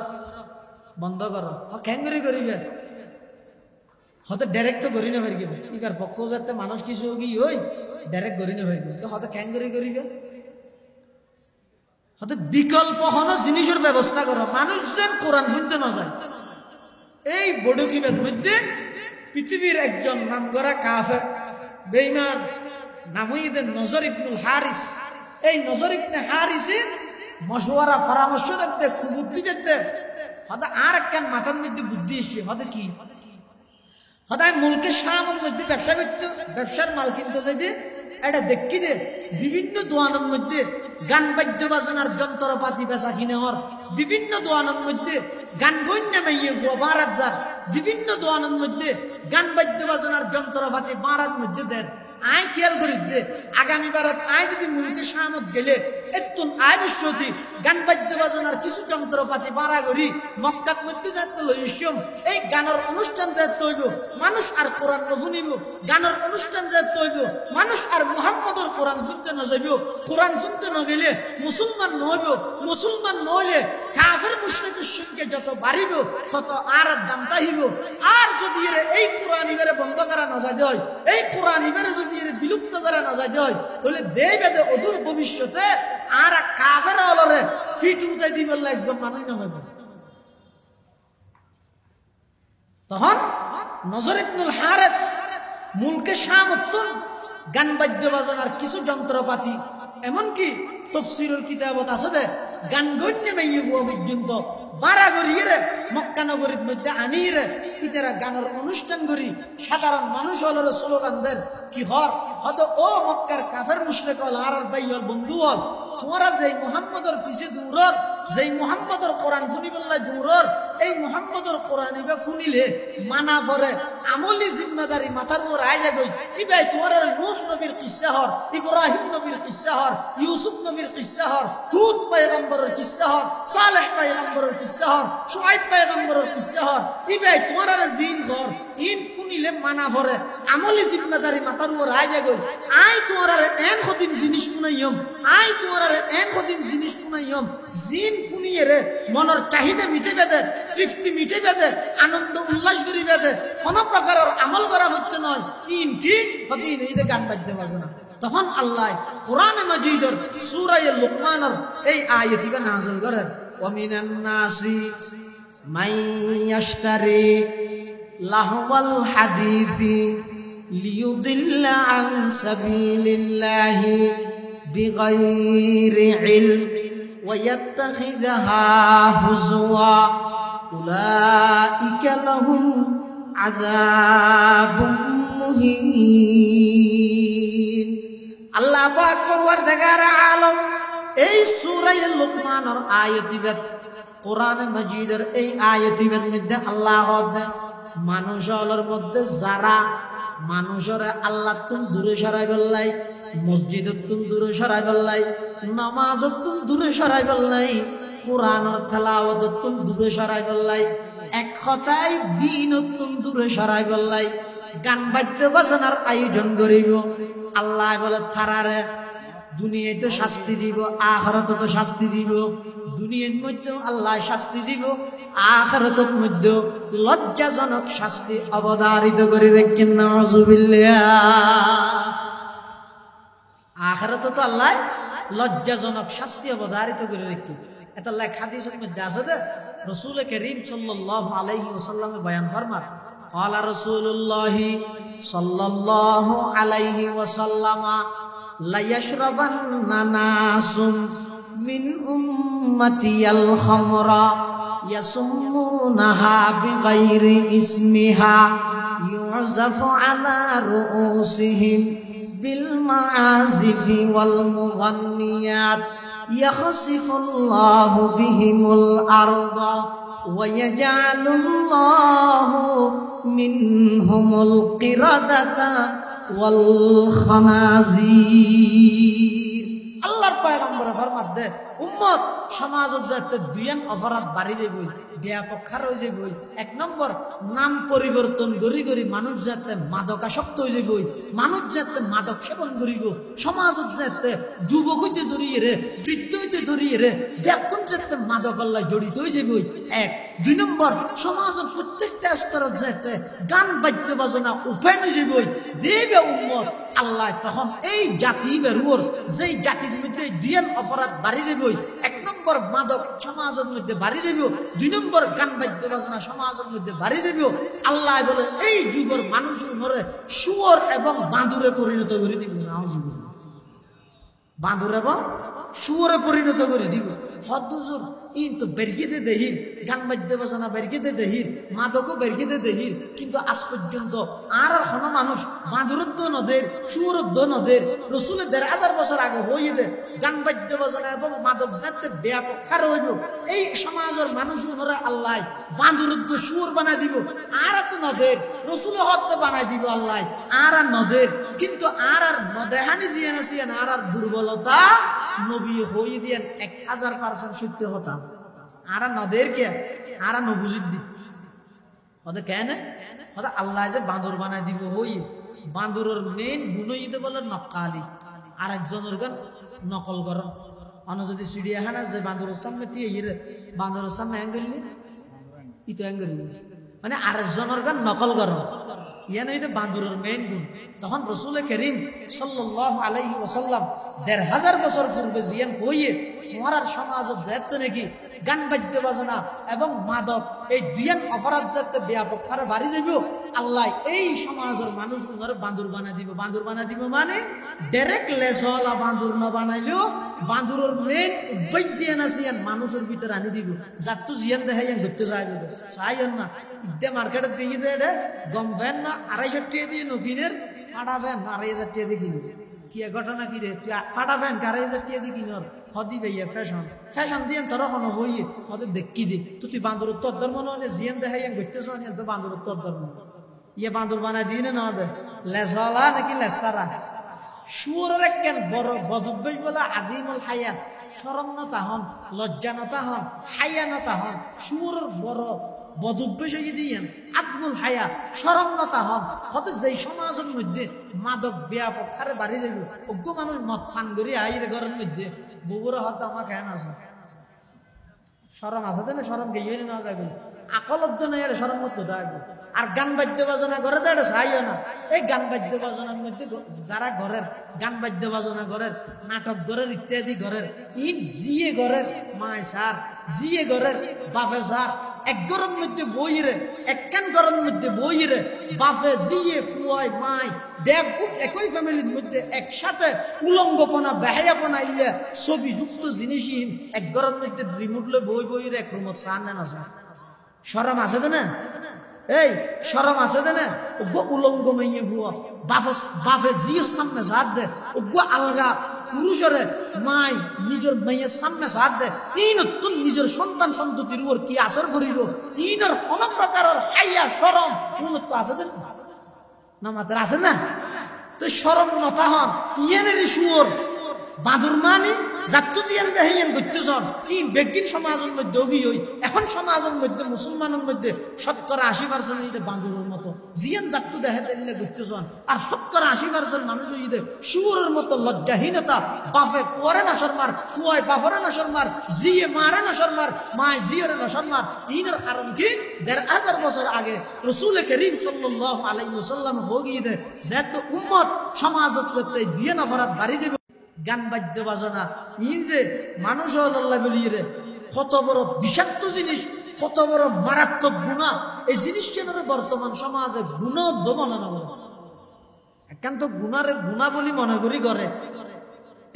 বন্ধ করো ক্যাঙ্গুরি করিবে হয়তো ডাইরেক্ট তো করি না হয়ে গেবে এবার পক্ষ যাতে মানুষ কিছু কি ওই ডাইরেক্ট করি না হয়ে গেবে তো হয়তো ক্যাঙ্গুরি করিবে হয়তো বিকল্প হন জিনিসের ব্যবস্থা করো মানুষ যেন কোরআন শুনতে না যায়। এই বড়কিবের মধ্যে পৃথিবীর একজন নাম করা কাফের বেঈমান নাম হইতে নজর ইবনুল হারিস। এই নজর ইবনে হারিসে মশওয়ারা পরামর্শ দেখতে কুবুদ্ধি দেখতে হয়তো আর একখান মাথার মধ্যে বুদ্ধি এসছে হয়তো কি হয়তো মুলকে শামের মধ্যে ব্যবসা করতে ব্যবসার মাল কিনতে চাইতে এটা দেখি দে বিভিন্ন দোয়ানের মধ্যে গান বাদ্য বাজনার যন্ত্রপাতি বেচা কিনে হর বিভিন্ন দোয়ানের মধ্যে গান গণ্যা মাইয়ে বারাত যার বিভিন্ন দোয়ানের মধ্যে গান বাদ্য বাজনার যন্ত্রপাতি বারাত মধ্যে দেন। আয় খেয়াল করি দে আগামী বারাত আয় যদি মুলকে শামত গেলে এতুন আয় বিশ্বতি গান বাদ্য বাজনার কিছু যন্ত্রপাতি বাড়া করি মক্কাত মধ্যে যাতে লইসম এই গানের অনুষ্ঠান যাতে হইব মানুষ আর কোরআন শুনিব, গানের অনুষ্ঠান যাতে হইব মানুষ আর মুহাম্মদর কোরআন শুনতে না যাইব, কোরআন শুনতে না গেলে মুসলমান নহইব, মুসলমান নহলে কাফের মুশরিকের সংখ্যা যত বাড়িব তত আর দামটা হইব। আর যদি এর এই কোরআন ইবারে বন্ধ করা না যায় হয় এই কোরআন ইবারে যদি এর বিলুপ্ত করা না যায় হয় তাহলে দেবে অদূর ভবিষ্যতে আর কাফের অলরে ফিট উঠাই দিবেন একজন মানুষ না হইব। তখন নজর ইবনুল হারিস মুলকে শামতুন গান বাদ্য বাজনার কিছু যন্ত্রপাতি এমনকি তফসিরের কিতাবত আছে যে গান গণ্য মেয়ে হওয়া পর্যন্ত বাড়া করিয়ে মক্কা নগরীর মধ্যে আনিয়ে ইতারা গানের অনুষ্ঠান করি সাধারণ মানুষ হল স্লোগান দেন কি হর হয়তো ও মক্কার কাফের মুশরিক হল আর ভাই হল বন্ধু হল তোমরা যেই মুহাম্মদর পিছে দৌড়র যেই মুহাম্মদর কোরআন শুনি বললাই দৌড়র এই মুহাম্মদর কোরআন ইবা শুনিলে মানা পরে আমলি জিম্মাদারি মাথার উপর আয় যাগই ইবাই তোমার নূহ নবীর কিসসা হর ইব্রাহিম নবীর কিসসা হর ইউসুফ নবীর কিসসা হর হুদ পয়গম্বরের কিসসা হর সালেহ পয়গম্বরের কিসসা হর শুআইব পয়গম্বরের কিসসা হর ইবাই তোমার জিন ঘর ইন শুনিলে মানা পরে আমলি জিম্মাদারি মাথার উপর আয় যাগই আই তোমার এন কদিন জিনিস শুনাইম আই তোমার এন কদিন জিনিস শুনাইম জিন শুনিয়ে রে মনের চাহিদা মিটাইবে দে তৃপ্তি মিটাইবে দে আনন্দ উল্লাস করিবে দে কোন প্রকারের আমল করা হচ্ছে নয় ইন কি কদিন এই গান বাজতে বাজে না। তখন আল্লাহ কোরআন মাজিদের সূরা লুকমানের এই আয়াতটি নাযিল করেন ওয়া মিনান নাসি মাই ইয়াশতারি লাহওয়াল হাদিসি লিয়ুদিল্লা আন সাবিলিল্লাহি বিগাইরি ইলম ويتخذها هزوا أولئك لهم عذاب مهين। আল্লাহ পাক পরওয়ারদিগার আলম এই সূরা লুকমানের আয়াতিবাদ কোরআন মাজিদের এই আয়াতিবাদ মধ্যে আল্লাহ মানুষের মধ্যে যারা মানুষের আল্লাহ তুম দূরে সরাই বললাই মসজিদত তুম দূরে সরাই বললাই নামাজত তুম দূরে সরাই বললাই কোরআনের তেলাওয়াত তুম দূরে সরাই বললাই এক কথায় দিন দূরে সরাই বললাই গান বাদ্য বাজনার আয়োজন করিব আল্লাহ বলে তারারে দুনিয়ায় তো শাস্তি দিব আখিরাতে তো শাস্তি দিব দুনিয়ার মধ্যে আল্লাহ শাস্তি দিব আখিরাতের মধ্যে লজ্জাজনক শাস্তি অবধারিত করে রাখেন নাউজুবিল্লাহ আখিরাতে তো আল্লাহ লজ্জাজনক শাস্তি অবধারিত করে রাখেন এটা লেখা হাদিসের মধ্যে আছে যে রাসূল করিম সাল্লাল্লাহু আলাইহি ওয়াসাল্লামে বয়ান ফরমান قال رسول الله صلى الله عليه وسلم لا يشربن ناس من أمتي الخمر يسمونها بغير اسمها يعزف على رؤوسهم بالمعازف والمغنيات يخسف الله بهم الأرض ويجعل الله منهم القردة والخنازير আল্লাহর পয়গম্বর ফরমাত দে উম্মত সমাজত যাতে দুইয়ান অপরাধ বাড়ি যাইব ব্যাপক খার হয়ে যাইব এক নম্বর নাম পরিবর্তন করি করি মানুষ যাতে মাদকাসক্ত হয়ে যাইব মানুষ যাতে মাদক সেবন করিব সমাজত যাতে যুবক হইতে ধরিয়ে রে বৃদ্ধ হইতে ধরিয়ে রে ব্যাকুন যাতে মাদক আল্লাহ জড়িত হয়ে যাইব এক দুই নম্বর সমাজের প্রত্যেকটা স্তরত যাতে গান বাদ্য বাজনা উপায় হয়ে যাইব দেবে উম্মত আল্লাহ তখন এই জাতি বেরুর যেই জাতির মধ্যে দুইয়ান অপরাধ বাড়ি যাব এক নম্বর মাদক সমাজের মধ্যে বাড়ি যাব দুই নম্বর গান বাদ্য বাজনা সমাজের মধ্যে বাড়ি যাব আল্লাহ বলে এই যুগের মানুষ মরে শুয়োর এবং বাঁদুরে পরিণত করে দিব নাউজুবিল্লাহ বাঁদুর এবং শুয়োরে পরিণত করে দিব হদ্দুজুর ইন তো বেরগিতে দেহির গান বাদ্য বাজনা বেরগিতে দেহির মাদকও বেরগিতে দেহির কিন্তু আজ পর্যন্ত আর হন মানুষ বাঁদুরদ্দ নদের শুয়োরদ্দ নদের রসুলের ১,৫০০ বছর আগে হয়ে দে গান বাদ্য বাজনা এবং মাদক যাতে ব্যাপক খার হইব এই সমাজের মানুষ ওরা আল্লাহ বাঁদুরদ্দ শুয়োর বানাই দিব আর তো নদের রসুলে হত্যা বানাই দিব আল্লাহ আর নদের কিন্তু আর নদেহানি জিয়ান আসিয়ান আর দুর্বলতা নবী হয়ে দিয়েন ১,০০০% সত্য হতাম আর নদের কে আর নবুজিদ্দি ওদের কেন ওদের আল্লাহ যে বাঁদর বানাই দিব হই বাঁদরের মেইন গুণ ইতে বলে নকালি আর একজনের গান নকল গরম অন্য যদি চিড়িয়াখানা যে বাঁদরের সামনে দিয়ে ইয়ে বাঁদরের সামনে হ্যাঙ্গলি ইতো হ্যাঙ্গলি মানে আরেকজনের গান নকল গরম ইয়ান হইতে বাঁদরের মেইন গুণ তখন রাসূল করিম সাল্লাল্লাহু আলাইহি ওয়াসাল্লাম ১,৫০০ বছর পূর্বে জিয়ান হইয়ে তোমার সমাজত যেত নাকি গান বাদ্য বাজনা এবং মাদক এই দুইয়ান অপরাধ যাতে ব্যাপক হারে বাড়ি যাব আল্লাহ এই সমাজের মানুষ বাঁদুর বানাই দিব মানে ডাইরেক্ট লেসলা বাঁদুর না বানাইলেও বাঁদুরের মেইন বৈজিয়ান আসিয়ান মানুষের ভিতরে আনি দিব যার তো জিয়ান দেখাইয়ান ঘুরতে চাইবেন না ইদে মার্কেটে দিয়ে দে গম ফ্যান না ২৫০ টাকা দিয়ে নকিনের ফাটা ফ্যান ২৫০০ টাকা দিয়ে কিনবে কি ঘটনা কি রে তুই ফাটা ফ্যান ২৫০০ টাকা দিয়ে কিনর হদি ভাইয়া ফ্যাশন দিয়ে তোর কোনো হইয়ে হতে দেখি দে তুই বাঁদুরের তোর ধর্ম নয় জিয়ান দেখাইয়ান ঘুরতে চান তো বাঁদুরের তোর ধর্ম ইয়ে বাঁদুর বানাই দিয়ে না দে লেসলা নাকি লেসারা শুয়োরের কেন বড় বদভ্যাস বলে আদিমল হায়া শরম নতা হন লজ্জা নতা হন হায়া নতা হন শুয়োরের বড় বদভ্যাস হয়ে দিয়েন আদমুল হায়া শরম নতা হন হতে যেই সমাজের মধ্যে মাদক ব্যাপক হারে বাড়ি যাবে অজ্ঞ মানুষ মদ ফান করি আইরে ঘরের মধ্যে বগুড়া হত আমার খেয়ান আছে শরম আছে না শরম গিয়ে না যাবে আকলব্ধ নাই এটা শরম মত যাবে আর গান বাদ্য বাজনা করে তো এটা চাইও না এই গান বাদ্য বাজনার মধ্যে যারা ঘরের গান বাদ্য বাজনা ঘরের নাটক ঘরের ইত্যাদি ঘরের ইন জিয়ে ঘরের মায় সার জিয়ে ঘরের বাফে সার এক ঘরের মধ্যে বইরে একখান ঘরের মধ্যে বইরে বাফে জিয়ে ফুয়াই মাই ব্যাগুক একই ফ্যামিলির মধ্যে একসাথে উলঙ্গপনা বেহায়াপনা ইয়ে ছবি যুক্ত জিনিসহীন এক ঘরের মধ্যে রিমোটলে বইরে এক রুমত সার নেন আছে শরম আছে না এই শরম আছে না ওগো উলঙ্গ মাইয়ে ফুয়া বাফে জিয়ের সামনে সাথ দে ওগো আলগা পুরুষরে মাই নিজের মাইয়ের সামনে সাথ দে ইনতুন নিজের সন্তান সন্ততির উপর কি আসর করিব ইনর কোন প্রকারের হাইয়া শরম উন্নত আছে না মাত্র আছে না তো শরম নতা হন ইয়েনের শুয়োর বাদুর মানি জাতু জিয়ান দেহিয়ান গত্যজন ই বেগিন সমাজের মধ্যে ওগি হই এখন সমাজের মধ্যে মুসলমানের মধ্যে 70-80% হইতে বান্দরের মতো জিয়ান জাতু দেহে দিলে গত্যজন আর 70-80% মানুষ হইতে শুয়োরের মতো লজ্জাহীনতা বাপে পরে না শর্মার ফুয়ায় বাপরে না শর্মার জিয়ে মারে না শর্মার মায় জিয়রে না শর্মার ইনের কারণ কি 1500 বছর আগে রাসূল করিম সাল্লাল্লাহু আলাইহি ওয়াসাল্লাম ভোগিয়ে দে যেত উম্মত সমাজত যেতে দিয়ে না ফরাত বাড়ি যাবে গান বাদ্য বাজনা ইন যে মানুষ আল্লাহ বলিয়ে রে কত বড় বিষাক্ত জিনিস কত বড় মারাত্মক গুনাহ এই জিনিসটার বর্তমান সমাজে গুনাহ দমন না একান্ত গুনারে গুনাহ বলি মনে করি করে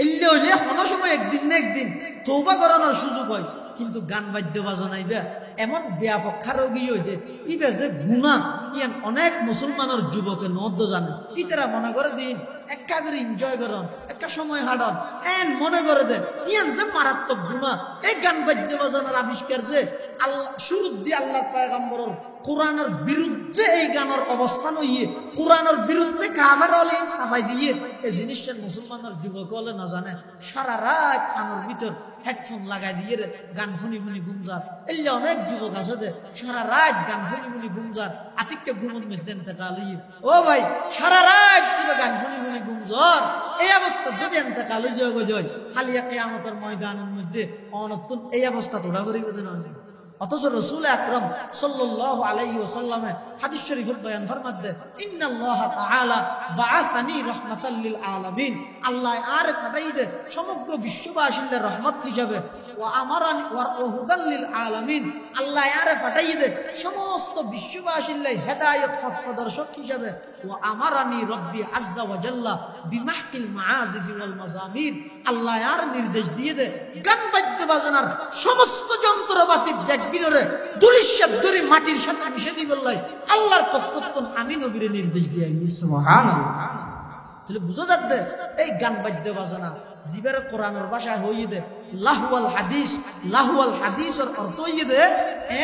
এলে হইলে কোনো সময় একদিন না একদিন তওবা করানোর সুযোগ হয় কিন্তু গান বাদ্য বাজনা ইবা এমন ব্যাপক খারগি হইতে ইবা যে গুনাহ ইয়ান অনেক মুসলমানের যুবকে নদ্দ জানে ইতারা মনে করে দিন একা করে এনজয় করন একটা সময় হাডন এন মনে করে দে ইয়ান যে মারাত্মক গুনাহ এই গান বাদ্য বাজনার আবিষ্কার যে আল্লাহ শুরু দিয়ে আল্লাহর পয়গম্বরের কোরআনের বিরুদ্ধে এই গানের অবস্থান হইয়ে কোরআনের বিরুদ্ধে কাফের হলে সাফাই দিয়ে এই জিনিসটা মুসলমানের যুবক হলে না জানে সারা রাত কানের ভিতর হেডফোন লাগাই দিয়ে গান শুনি শুনি গুমজার এই অনেক যুবক আছে যে সারা রাত গান শুনি শুনি গুমজার আতিককে গুমন মধ্যে ইন্তেকাল হইয়ে ও ভাই সারা রাত গান শুনি শুনি গুমজার এই অবস্থা যদি ইন্তেকাল হয়ে খালি কিয়ামতের ময়দানের মধ্যে অনতুন এই অবস্থা তোলা করি না অথচ রাসূল আকরাম সাল্লাল্লাহু আলাইহি ওয়াসাল্লাম হাদিস শরীফে বয়ান ফরমাতে ইন্নাল্লাহ তাআলা বাআসানি রাহমাতাল লিল আলামিন আল্লাহ আরে ফাটাই দে সমগ্র বিশ্ববাসীর রহমত হিসাবে ওয়া আমারানি ওয়া হুদাল লিল আলামিন আল্লাহ আরে ফাটাই দে সমস্ত বিশ্ববাসীর হেদায়েত পথ প্রদর্শক হিসাবে ওয়া আমারানি রব্বি আযজা ওয়া জাল্লা বিমাহকিল মাআজিফ ওয়াল মাজামির আল্লাহ আর নির্দেশ দিয়ে দে গান বাদ্য বাজনার সমস্ত যন্ত্রপাতি বিনরে দুলিশাত দড়ি মাটির সাথে মিশে দি বললাই আল্লাহর পক্ষ থেকে আমি নবীর নির্দেশ দিয়ে সুবহানাল্লাহ তাহলে বুঝা যাচ্ছে এই গান বাদ্য বাজনা জিবের কোরআনের ভাষা হইয়ে দে লাহওয়াল হাদিসের অর্থ হইয়ে দে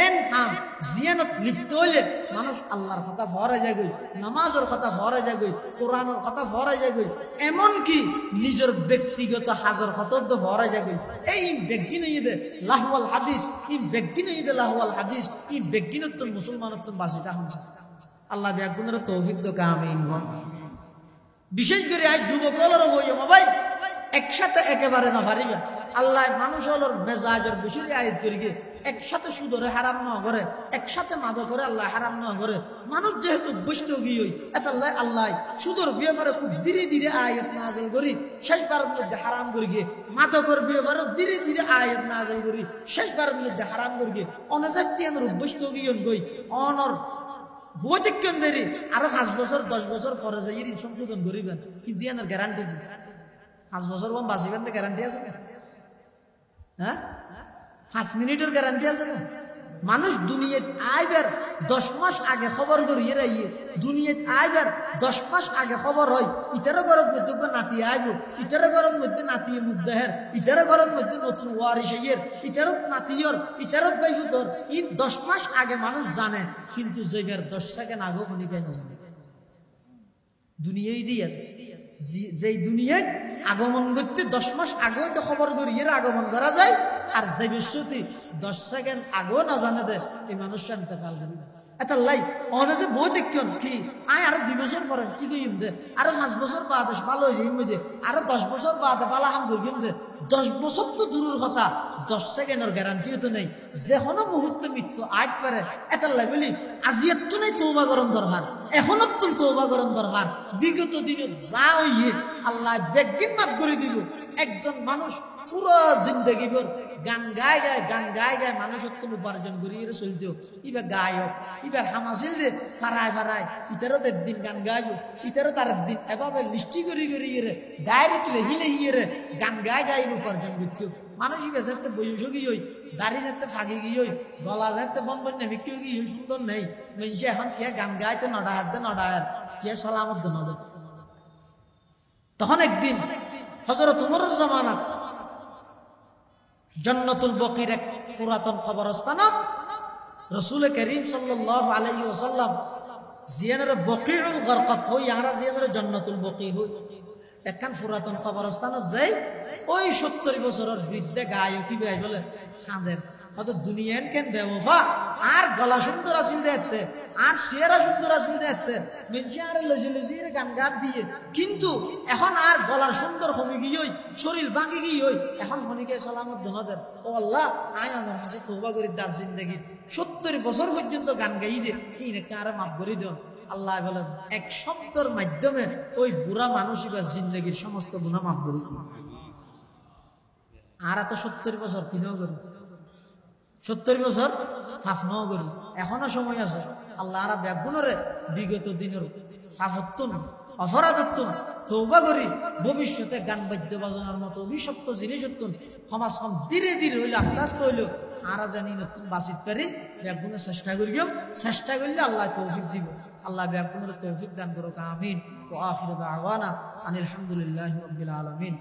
এন হাম জিয়ানত লিপ্ত হইলে মানুষ আল্লাহর কথা ভরে যায় গই নামাজের কথা ভরে যায় গই কোরআনের কথা ভরে যায় গই এমন কি নিজের ব্যক্তিগত হাজর কথা তো ভরে যায় গই এই ব্যক্তি নই দে লাহওয়াল হাদিস এই ব্যক্তি নই দে লাহওয়াল হাদিস এই ব্যক্তিনত মুসলমানত্ব বাসিতা হচ্ছে আল্লাহ বিয়াগুনের তৌফিক দো আমিন বিশেষ করে আজ যুবকলের হইয়া ভাই একসাথে একেবারে না পারিবা আল্লাহ মানুষ হলোর মেজাজের বিষয় আয়াত করি একসাথে সুদরে হারাম না করে একসাথে মাদক করে আল্লাহ হারাম না করে মানুষ যেহেতু বসতে গিয়ে এত আল্লাহ সুদর ব্যাপারে খুব ধীরে ধীরে আয়াত নাযিল করি শেষবারের মধ্যে হারাম করে গিয়ে মাদকের ব্যাপারে ধীরে ধীরে আয়াত নাযিল করি শেষবারের মধ্যে হারাম করে গিয়ে অনজাতীয় বসতে গিয়ে গই অনর বৈদিক্যন দেরি আরো 5 বছর 10 বছর পরে যাই সংশোধন করিবেন কিন্তু এনার গ্যারান্টি 5 বছর কম বাঁচিবেন তো গ্যারান্টি আছে না হ্যাঁ 5 মিনিটের গ্যারান্টি আছে না মানুষ দুনিয়াত আইবার 10 মাস আগে খবর করিয়ে রাইয়ে দুনিয়াত আইবার 10 মাস আগে খবর হয় ইতার ঘরের মধ্যে নাতি আইব ইতার ঘরের মধ্যে নাতি মুদ্দাহের ইতার ঘরের মধ্যে নতুন ওয়ারিশ আইয়ের ইতারত নাতিয়র ইতারত বাইফুতর ইন 10 মাস আগে মানুষ জানে কিন্তু যেবার 10 সেকেন্ড আগে কোনি কেন জানে দুনিয়াই দিয়া যেই দুনিয়ায় আগমন করতে 10 মাস আগেও তো খবর করিয়ে আগমন করা যায় আর যে বিশ্বতি 10 সেকেন্ড আগেও না জানে দে এই মানুষ ইন্তেকাল করবে এটা লাই অনেকে বই দেখুন কি আয় আরো 2 বছর পরে কি কইম দে আরো 5 বছর বাদে ভালো হয়ে যাইম দে আরো 10 বছর বাদে ভালো হাম করিম দে 10 বছর তো দূরের কথা 10 সেকেন্ডের গ্যারান্টিও তো নেই যে কোনো মুহূর্তে মৃত্যু আজ পারে এটা লাই বলি আজিয়াত তো নাই তওবা করন দরকার এখনো তো তওবা করন দরকার বিগত দিনে যা হইয়ে আল্লাহ বেগিন মাফ করে দিব একজন মানুষ পুরো জিন্দগি ভর গান গায় মানুষের তো উপার্জন করিয়ে চলতেও ইবার গায়ক ইবার হামাছিল যে ফারায় ইতারও একদিন গান গাইব ইতারও তার একদিন এভাবে লিস্টি করিয়ে ডাইরেক্ট লেহিয়ে গান গায় উপার্জন করতেও মানুষ ইবার যাতে বয়স গিয়ে দাড়ি যাতে ফাঁকি গিয়ে গলা যাতে বন বিক্রি গিয়ে সুন্দর নেই মানুষ এখন কে গান গায় তো নডায় কে সালামত নদ তখন একদিন হযরত উমরের জামানাত জান্নাতুল বকির এক পুরাতন কবরস্থানত রাসূল করিম সাল্লাল্লাহু আলাইহি ওয়াসাল্লাম জিয়ানের বকিউল গরকাত হই আমরা জিয়ানের জান্নাতুল বকি হই একখান পুরাতন কবরস্থানত যাই ওই 70 বছরের বৃদ্ধে গায়ও কি ভাই বলে খাঁদের হয়তো দুনিয়ান কেন ব্যবফা আর গলা সুন্দর আসিল দেখতে আর চেহারা সুন্দর আসিল দেখতে মিলছে আর লজি লজি গান গান দিয়ে কিন্তু এখন আর গলার সুন্দর কমে গিয়ে শরীর ভাঙি গিয়ে এখন হনিকে সালামত ধনদের ও আল্লাহ আয় আমার হাসি তৌবা করি দাস জিন্দগি 70 বছর পর্যন্ত গান গাই দে এই নাকি আর মাফ করে দেন আল্লাহ বলেন এক শব্দের মাধ্যমে ওই বুড়া মানুষ এবার জিন্দগির সমস্ত গুনাহ মাফ করে দিন আর এত 70 বছর কিনেও করি 70 বছর ফাফনাও করি এখনো সময় আছে আল্লাহ আর ব্যাগুণরে বিগত দিনের ফাফত্তুন অপরাধত্তুন তৌবা করি ভবিষ্যতে গান বাদ্য বাজনার মতো অভিশপ্ত জিনিস হতুন সমাজ ধীরে ধীরে হইলে আস্তে আস্তে হইল আর জানি নতুন বাঁচিত পারি ব্যাগুণের চেষ্টা করিও চেষ্টা করলে আল্লাহ তৌফিক দিব আল্লাহ ব্যাগুণের তৌফিক দান করুক আমিন ওয়া আখিরু দাওয়ানা আনিল হামদুলিল্লাহি রাব্বিল আলামিন।